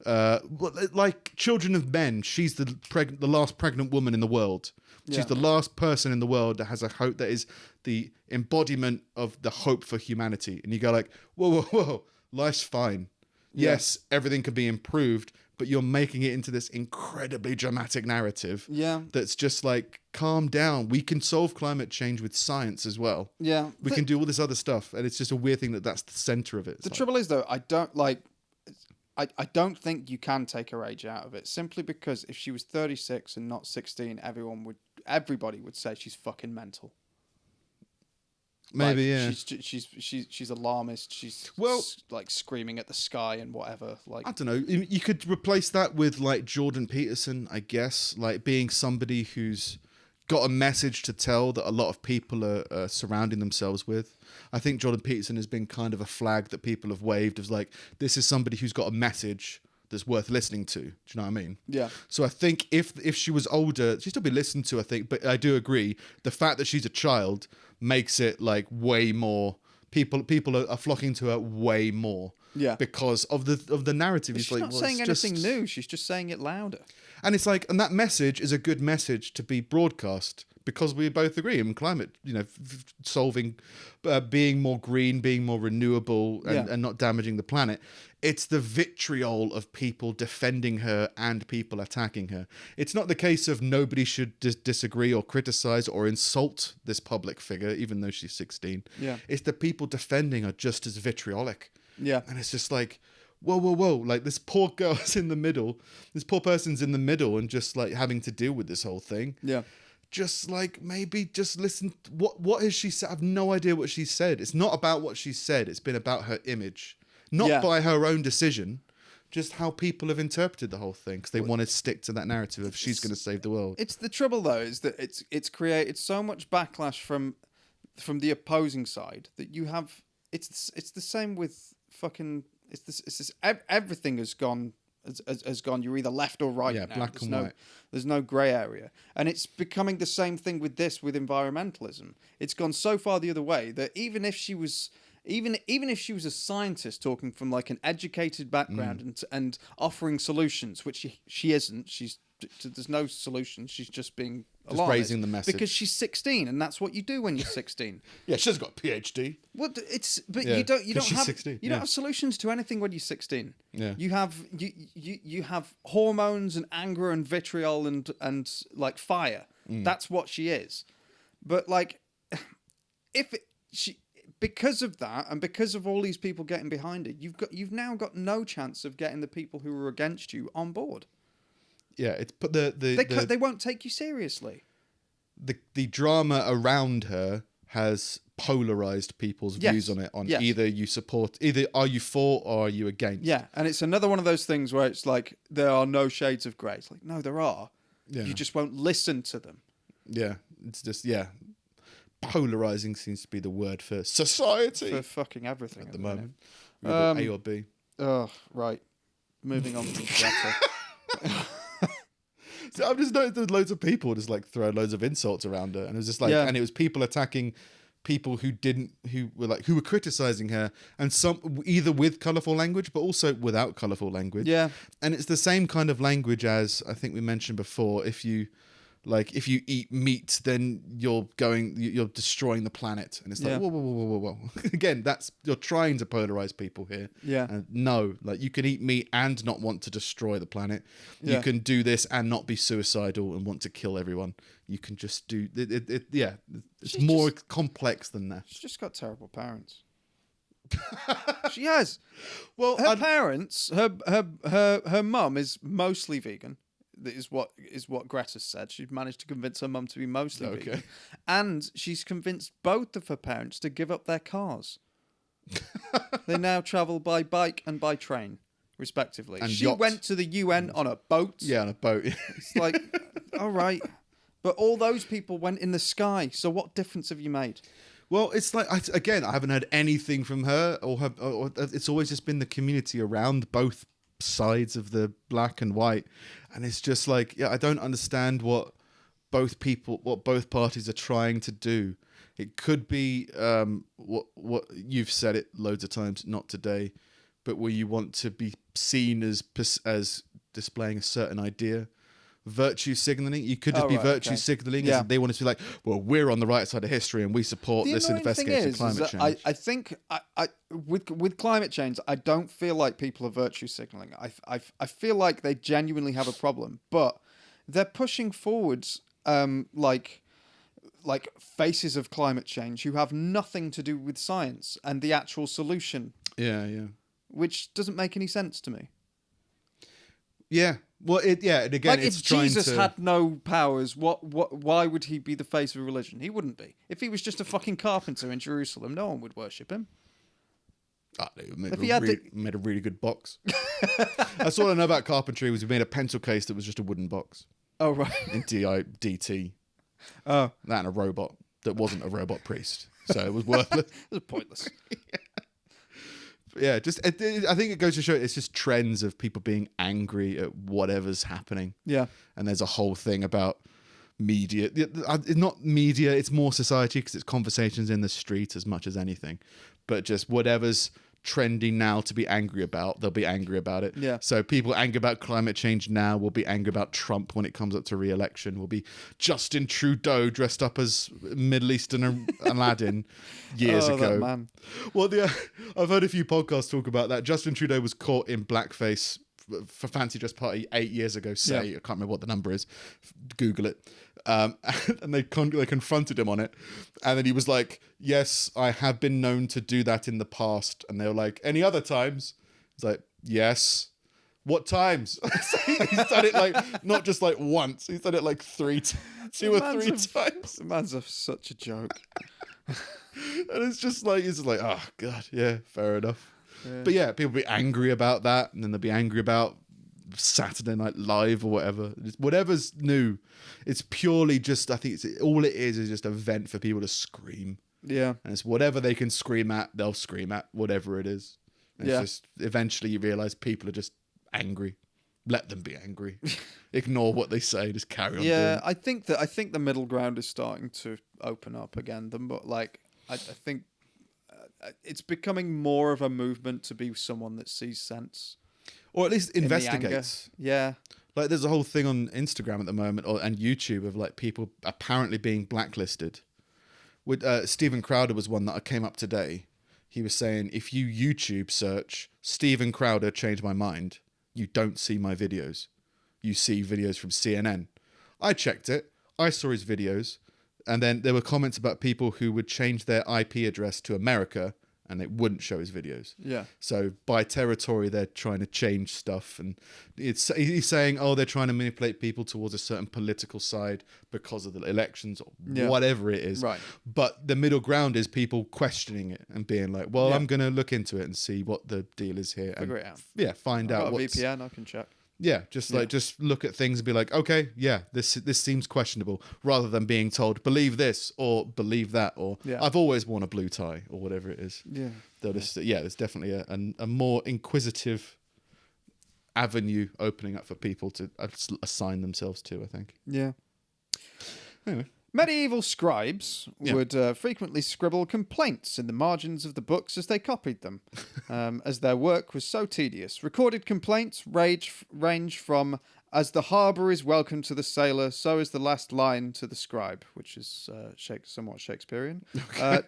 like Children of Men. She's the last pregnant woman in the world. She's the last person in the world that has a hope, that is the embodiment of the hope for humanity. And you go like, whoa, life's fine. Yes, everything could be improved, but you're making it into this incredibly dramatic narrative. Yeah. That's just like, calm down. We can solve climate change with science as well. Yeah. We can do all this other stuff. And it's just a weird thing that's the center of it. The trouble is, though, I don't think you can take her age out of it, simply because if she was 36 and not 16, everybody would say she's fucking mental. Maybe, like, she's alarmist. She's like screaming at the sky and whatever. Like, I don't know. You could replace that with like Jordan Peterson, I guess, like being somebody who's got a message to tell that a lot of people are surrounding themselves with. I think Jordan Peterson has been kind of a flag that people have waved as like, this is somebody who's got a message that's worth listening to. Do you know what I mean? Yeah. So I think if she was older, she'd still be listened to, I think. But I do agree, the fact that she's a child makes it like way more, people are flocking to her way more. Yeah. Because of the narrative. She's not saying anything new. She's just saying it louder. And it's like, and that message is a good message to be broadcast, because we both agree in climate, solving, being more green, being more renewable, and not damaging the planet. It's the vitriol of people defending her and people attacking her. It's not the case of nobody should disagree or criticize or insult this public figure, even though she's 16. Yeah. It's the people defending her just as vitriolic. Yeah. And it's just like, whoa. Like, this poor girl's in the middle. This poor person's in the middle and just, like, having to deal with this whole thing. Yeah. Just, like, maybe just listen. What has she said? I have no idea what she said. It's not about what she said. It's been about her image. Not by her own decision, just how people have interpreted the whole thing, because they want to stick to that narrative of she's going to save the world. It's the trouble, though, is that it's created so much backlash from the opposing side that you have. It's the same with fucking. Everything has gone. Has gone. You're either left or right. Yeah, now. black and white. There's no grey area, and it's becoming the same thing with environmentalism. It's gone so far the other way that even if she was a scientist talking from like an educated background and offering solutions, which she isn't, there's no solution. She's just being just raising the message because she's 16, and that's what you do when you're 16. Yeah, she's got a PhD. You don't have 16, you don't have solutions to anything when you're 16. Yeah, you have hormones and anger and vitriol and like fire. That's what she is. But like, because of that, and because of all these people getting behind it, you've now got no chance of getting the people who are against you on board. Yeah, it's but they won't take you seriously. The drama around her has polarized people's views on it. Either are you for or are you against? Yeah, and it's another one of those things where it's like there are no shades of grey. It's like, no, there are. Yeah. You just won't listen to them. Yeah, it's just polarizing seems to be the word for society for fucking everything at the moment. A or B. Oh, right. Moving on from Greta. So I've just noticed there's loads of people just like throwing loads of insults around her, and it was just like, and it was people attacking people who were criticizing her, and some either with colourful language but also without colourful language. Yeah, and it's the same kind of language as I think we mentioned before. If you eat meat, then you're destroying the planet, and it's like whoa. Again, you're trying to polarize people here. Yeah, and no, like you can eat meat and not want to destroy the planet. You can do this and not be suicidal and want to kill everyone. You can just do it. It's more complex than that. She's just got terrible parents. She has. Well, her parents, her mum is mostly vegan. That is what Greta said. She's managed to convince her mum to be mostly vegan. And she's convinced both of her parents to give up their cars. They now travel by bike and by train, respectively. And she yacht. went to the UN on a boat. Yeah, on a boat. It's like, all right. But all those people went in the sky. So what difference have you made? Well, it's like, I haven't heard anything from her, or it's always just been the community around both sides of the black and white, and it's just like, I don't understand what both parties are trying to do. It could be what you've said it loads of times, not today, but where you want to be seen as displaying a certain idea. Virtue signaling. You could just be virtue signaling. Yeah. They want to be like, well, we're on the right side of history and we support this investigation of climate change. I think with climate change, I don't feel like people are virtue signaling. I feel like they genuinely have a problem, but they're pushing forwards like faces of climate change who have nothing to do with science and the actual solution. Yeah. Which doesn't make any sense to me. Yeah. Well, and again, like, it's if trying Jesus to... had no powers, why would he be the face of a religion? He wouldn't be. If he was just a fucking carpenter in Jerusalem, no one would worship him. Made a really good box. That's all I know about carpentry. Was he made a pencil case that was just a wooden box. Oh right. In DT. Oh, that and a robot that wasn't a robot priest, so it was worthless. It was pointless. Yeah, I think it goes to show it's just trends of people being angry at whatever's happening. Yeah. And there's a whole thing about media. It's not media, it's more society because it's conversations in the street as much as anything. But just whatever's trendy now to be angry about, they'll be angry about it. Yeah. So people angry about climate change now will be angry about Trump when it comes up to re-election. Will be Justin Trudeau dressed up as Middle Eastern Aladdin years ago. That man. Well, I've heard a few podcasts talk about that. Justin Trudeau was caught in blackface for fancy dress party 8 years ago. I can't remember what the number is. Google it. And they confronted him on it, and then he was like, "Yes, I have been known to do that in the past." And they were like, "Any other times?" He's like, "Yes." "What times?" He's done it like not just like once. He's done it like two or three times. The man's such a joke. And it's just like oh god, yeah, fair enough. Yeah. But yeah, people be angry about that, and then they'll be angry about Saturday Night Live or whatever. Whatever's new, it's purely just, I think it's all it is just a vent for people to scream. Yeah. And it's whatever they can scream at, they'll scream at, whatever it is. And it's just eventually you realise people are just angry. Let them be angry. Ignore what they say. Just carry on. Yeah, doing. I think the middle ground is starting to open up again. I think it's becoming more of a movement to be someone that sees sense, Or at least in the investigates. anger. Yeah. Like there's a whole thing on Instagram at the moment and YouTube of like people apparently being blacklisted. With Steven Crowder was one that came up today. He was saying if you YouTube search Steven Crowder changed my mind, you don't see my videos. You see videos from CNN. I checked it. I saw his videos. And then there were comments about people who would change their IP address to America and it wouldn't show his videos. Yeah. So by territory, they're trying to change stuff. And he's saying, oh, they're trying to manipulate people towards a certain political side because of the elections or whatever it is. Right. But the middle ground is people questioning it and being like, well, I'm going to look into it and see what the deal is here. Figure it out. Yeah, find out Got a what's... VPN, I can check. Yeah, just look at things and be like, okay, yeah, this seems questionable, rather than being told believe this or believe that or I've always worn a blue tie or whatever it is. Yeah, they'll just there's definitely a more inquisitive avenue opening up for people to assign themselves to, I think. Yeah. Anyway. Medieval scribes would frequently scribble complaints in the margins of the books as they copied them, as their work was so tedious. Recorded complaints range from, as the harbour is welcome to the sailor, so is the last line to the scribe, which is somewhat Shakespearean,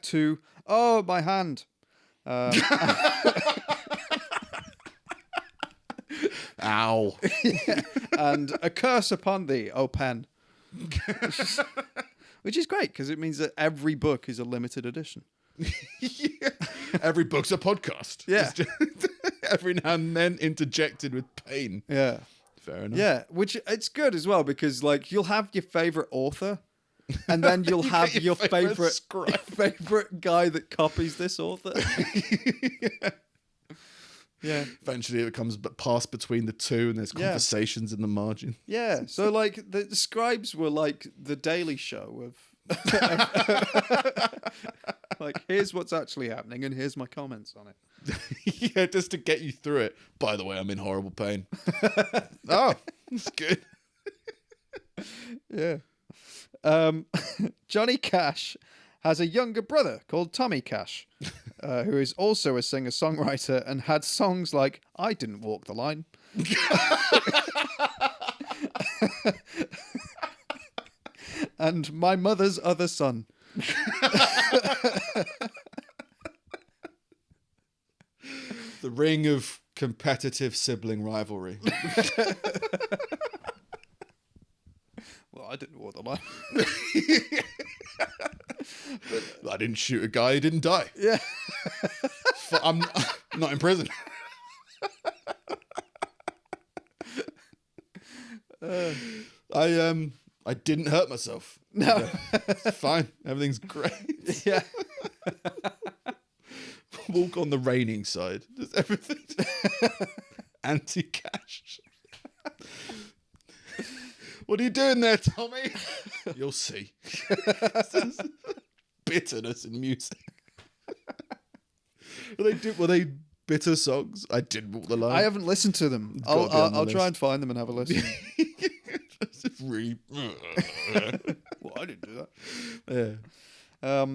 to, oh, my hand. Ow. And a curse upon thee, O pen. Which is great, because it means that every book is a limited edition. Yeah. Every book's a podcast. Yeah. Every now and then interjected with pain. Yeah. Fair enough. Yeah, which it's good as well, because like you'll have your favourite author, and then you'll have your favourite guy that copies this author. Yeah. Eventually it becomes passed between the two and there's conversations in the margin. Yeah. So like the scribes were like the Daily Show of like, here's what's actually happening and here's my comments on it. Yeah, just to get you through it. By the way, I'm in horrible pain. Oh, that's good. Yeah. Johnny Cash has a younger brother called Tommy Cash, who is also a singer-songwriter and had songs like I Didn't Walk the Line. And My Mother's Other Son. The ring of competitive sibling rivalry. Well, I didn't walk the line. I didn't shoot a guy who didn't die. Yeah. I'm not in prison. I didn't hurt myself. No. It's fine. Everything's great. Yeah. Walk on the raining side. Just everything. Anti-cash. What are you doing there, Tommy? You'll see. Bitterness in music. Were they bitter songs? I did walk the line. I haven't listened to them. Gotta be on the I'll list. try and find them and have a listen. It's really... Well, I didn't do that. Yeah.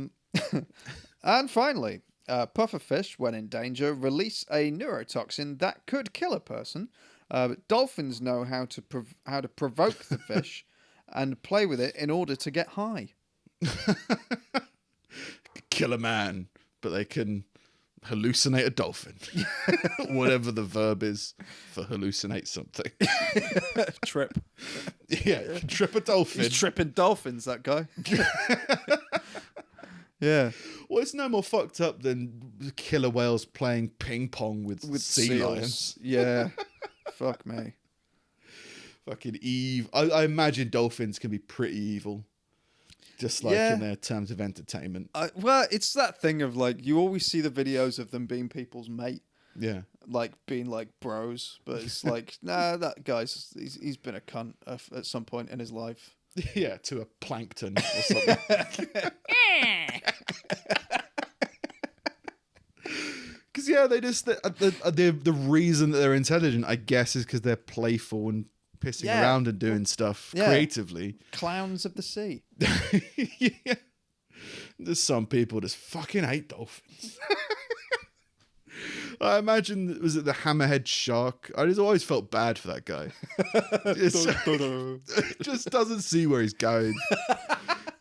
And finally, Pufferfish, when in danger, release a neurotoxin that could kill a person. But dolphins know how to provoke the fish and play with it in order to get high. Kill a man, but they can hallucinate a dolphin. Whatever the verb is for hallucinate something. Trip. Yeah, you can trip a dolphin. He's tripping dolphins, that guy. Yeah. Well, it's no more fucked up than killer whales playing ping pong with sea seals. lions. Yeah. Fuck me. Fucking Eve. I imagine dolphins can be pretty evil. Just like in their terms of entertainment. Well, it's that thing of like, you always see the videos of them being people's mate. Yeah. Like being like bros. But it's like, nah, that guy's, he's been a cunt at some point in his life. Yeah, to a plankton or something. Because they just the reason that they're intelligent, I guess, is because they're playful and pissing around and doing stuff creatively. Clowns of the sea. Yeah. There's some people just fucking hate dolphins. I imagine, was it the hammerhead shark? I just always felt bad for that guy. Just doesn't see where he's going.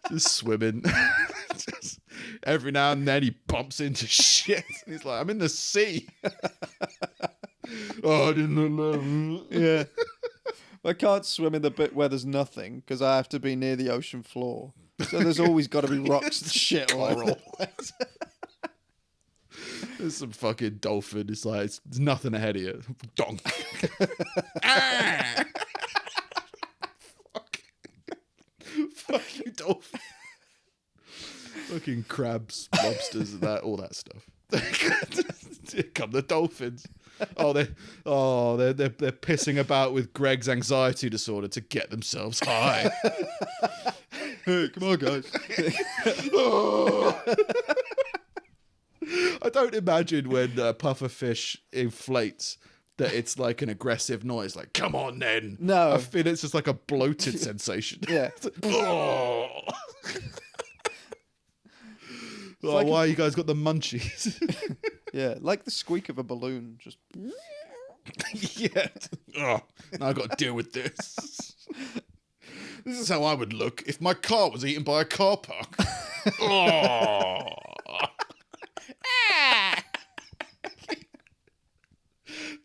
Just swimming. Just, every now and then he bumps into shit. He's like, I'm in the sea. Oh, I didn't know. Yeah. I can't swim in the bit where there's nothing because I have to be near the ocean floor. So there's always got to be rocks and shit all over the place. There's some fucking dolphin. It's like, there's nothing ahead of you. Donk. Ah! Fuck you, dolphin. Fucking crabs, lobsters, and all that stuff. Here come the dolphins. They're pissing about with Greg's anxiety disorder to get themselves high. Hey, come on, guys. I don't imagine when pufferfish inflates that it's like an aggressive noise, like, come on then. No. I feel it's just like a bloated sensation. Yeah. Like, oh. Why you guys got the munchies? Yeah, like the squeak of a balloon. Just. Yeah. Oh, now I've got to deal with this. This is how I would look if my car was eaten by a car park. Oh.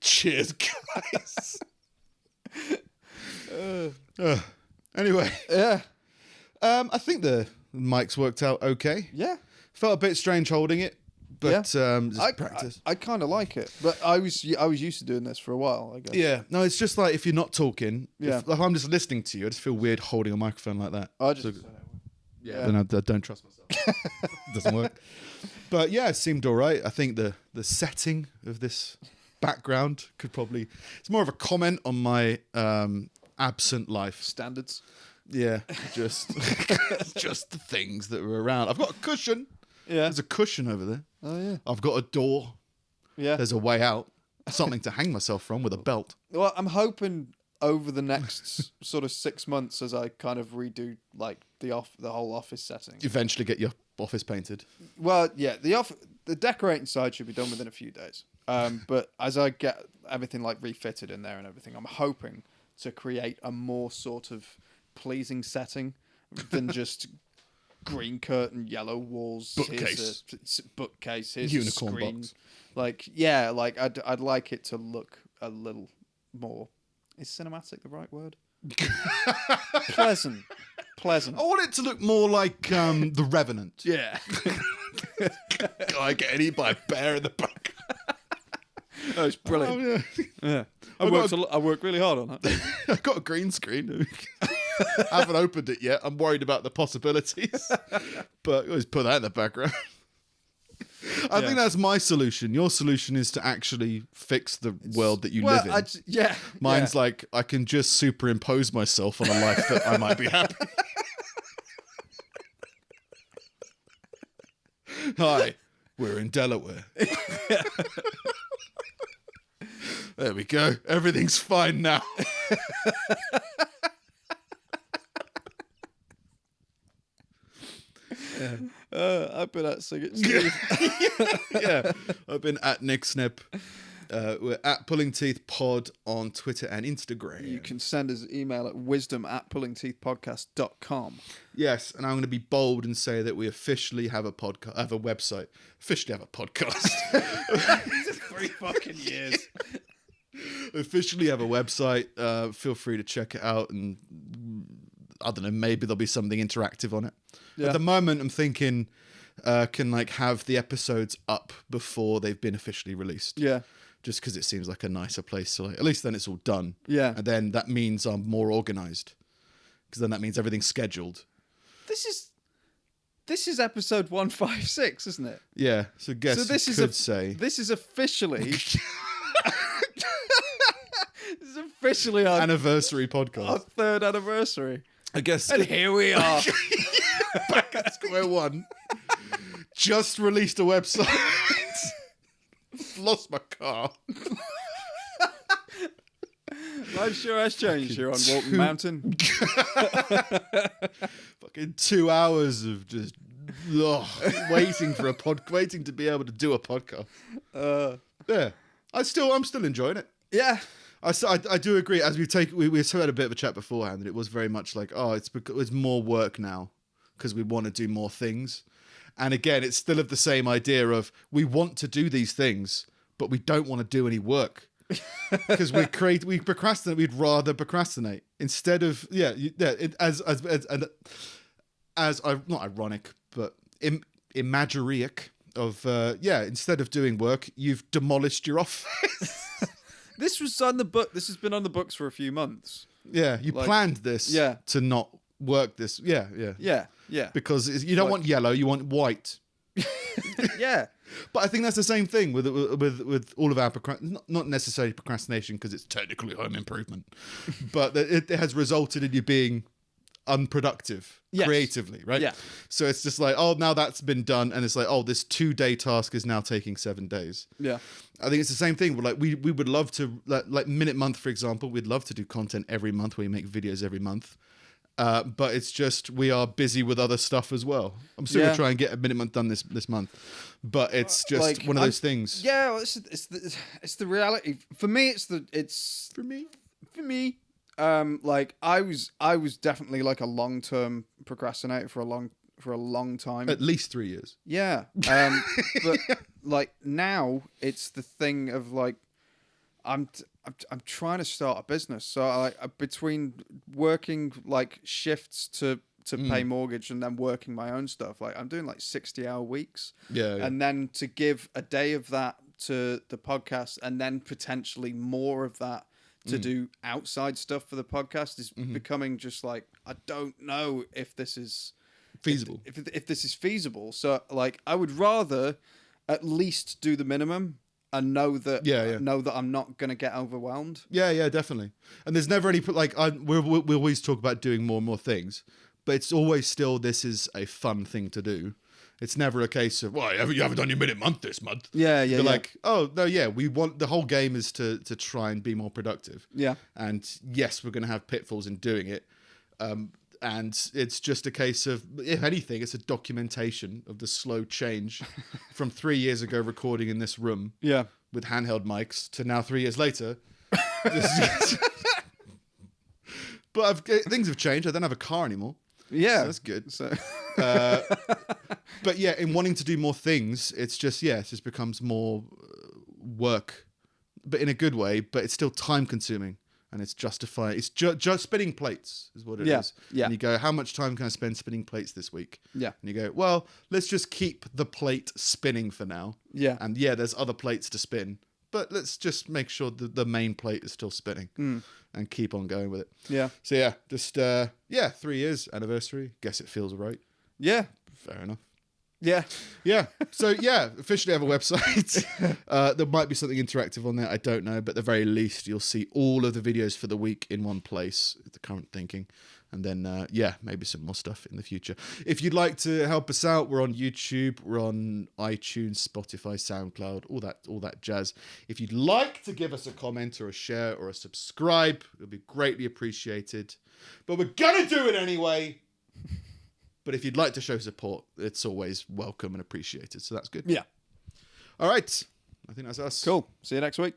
Cheers, guys. Anyway. Yeah. I think the mic's worked out okay. Yeah. Felt a bit strange holding it, but just practice. I kind of like it, but I was used to doing this for a while, I guess. Yeah, no, it's just like if you're not talking, Yeah. if I'm just listening to you, I just feel weird holding a microphone like that. I just Then I don't trust myself. It doesn't work. But yeah, it seemed all right. I think the setting of this background could probably, it's more of a comment on my absent life. standards. Yeah, just just the things that were around. I've got a cushion. Yeah. There's a cushion over there. Oh yeah. I've got a door. Yeah. There's a way out. Something to hang myself from with a belt. Well, I'm hoping over the next sort of 6 months, as I kind of redo like the whole office setting. Eventually get your office painted. Well, yeah, the decorating side should be done within a few days. But as I get everything like refitted in there and everything, I'm hoping to create a more sort of pleasing setting than just green curtain, yellow walls, Bookcase. here's a bookcase, here's Unicorn a screen. box. Like, yeah, like I'd like it to look a little more. Is cinematic the right word? Pleasant. I want it to look more like The Revenant. Yeah. Guy getting eaten by a bear in the back. That was brilliant. Oh, yeah. Yeah. I worked really hard on that. I got a green screen. Haven't opened it yet. I'm worried about the possibilities. But always put that in the background. I think that's my solution. Your solution is to actually fix the world that you live in. Yeah. Mine's yeah. like, I can just superimpose myself on a life that I might be happy. Hi, we're in Delaware. There we go. Everything's fine now. I've been at Sing It Steve. Yeah, I've been at Nick Snip. We're at Pulling Teeth Pod on Twitter and Instagram. You can send us an email at wisdom@pullingteethpodcast.com. Yes, and I'm going to be bold and say that we officially have a podcast, have a website, officially have a podcast. 3 fucking years. Officially have a website. Feel free to check it out, and I don't know, maybe there'll be something interactive on it. Yeah. At the moment, I'm thinking can like have the episodes up before they've been officially released. Yeah. Just because it seems like a nicer place to like, at least then it's all done. Yeah. And then that means I'm more organized, because then that means everything's scheduled. This is episode 156, isn't it? Yeah. So guess this you is could say This is officially this is officially our anniversary podcast. 3rd anniversary. I guess. And here we are. Back at square one. Just released a website. Lost my car. Life sure has changed here on Walton Mountain. Fucking 2 hours of just waiting for waiting to be able to do a podcast. Yeah, I'm still enjoying it. Yeah. I do agree. As we had a bit of a chat beforehand, that it was very much like, it's more work now because we want to do more things. And again, it's still of the same idea of we want to do these things, but we don't want to do any work because we procrastinate. We'd rather procrastinate instead of not ironic, but imageriac of instead of doing work, you've demolished your office. This was on the book. This has been on the books for a few months. Yeah, you planned this to not work this. Yeah. Yeah. Because you don't want yellow, you want white. Yeah. But I think that's the same thing with all of our not necessarily procrastination, because it's technically home improvement, but it has resulted in you being unproductive creatively, right? Yeah. So it's just like, now that's been done, and it's like, this 2-day task is now taking 7 days. Yeah. I think it's the same thing. Like we would love to, like Minute Month, for example, we'd love to do content every month where we make videos every month. But it's just we are busy with other stuff as well. I'm still gonna try and get a Minute Month done this month, but it's just one of those things. Yeah, well, it's the reality. For me, for me. Like I was definitely like a long-term procrastinator for a long time. At least 3 years. Yeah. But like now it's the thing of like I'm trying to start a business. So between working like shifts to pay mortgage and then working my own stuff, like I'm doing like 60-hour weeks. Yeah. And then to give a day of that to the podcast and then potentially more of that to do outside stuff for the podcast is becoming just like, I don't know if this is feasible. If this is feasible. So like I would rather at least do the minimum and know that I'm not going to get overwhelmed. Yeah, definitely. And there's never any we always talk about doing more and more things, but it's always still, this is a fun thing to do. It's never a case of, you haven't done your Minute Month this month. Yeah. They're like, we want, the whole game is to try and be more productive. Yeah. And yes, we're going to have pitfalls in doing it. And it's just a case of, if anything, it's a documentation of the slow change from 3 years ago recording in this room with handheld mics to now 3 years later. But things have changed. I don't have a car anymore. Yeah. So that's good. But yeah, in wanting to do more things, it's just, it just becomes more work, but in a good way, but it's still time consuming. And it's justifying. It's just spinning plates is what it is. Yeah. And you go, how much time can I spend spinning plates this week? Yeah. And you go, well, let's just keep the plate spinning for now. Yeah. And there's other plates to spin, but let's just make sure that the main plate is still spinning and keep on going with it. Yeah. So just 3 years anniversary. Guess it feels right. Yeah. Fair enough. Yeah. Yeah. So officially have a website. There might be something interactive on there. I don't know, but at the very least, you'll see all of the videos for the week in one place. The current thinking, and then maybe some more stuff in the future. If you'd like to help us out, we're on YouTube, we're on iTunes, Spotify, SoundCloud, all that jazz. If you'd like to give us a comment or a share or a subscribe, it'll be greatly appreciated. But we're gonna do it anyway. But if you'd like to show support, it's always welcome and appreciated. So that's good. Yeah. All right. I think that's us. Cool. See you next week.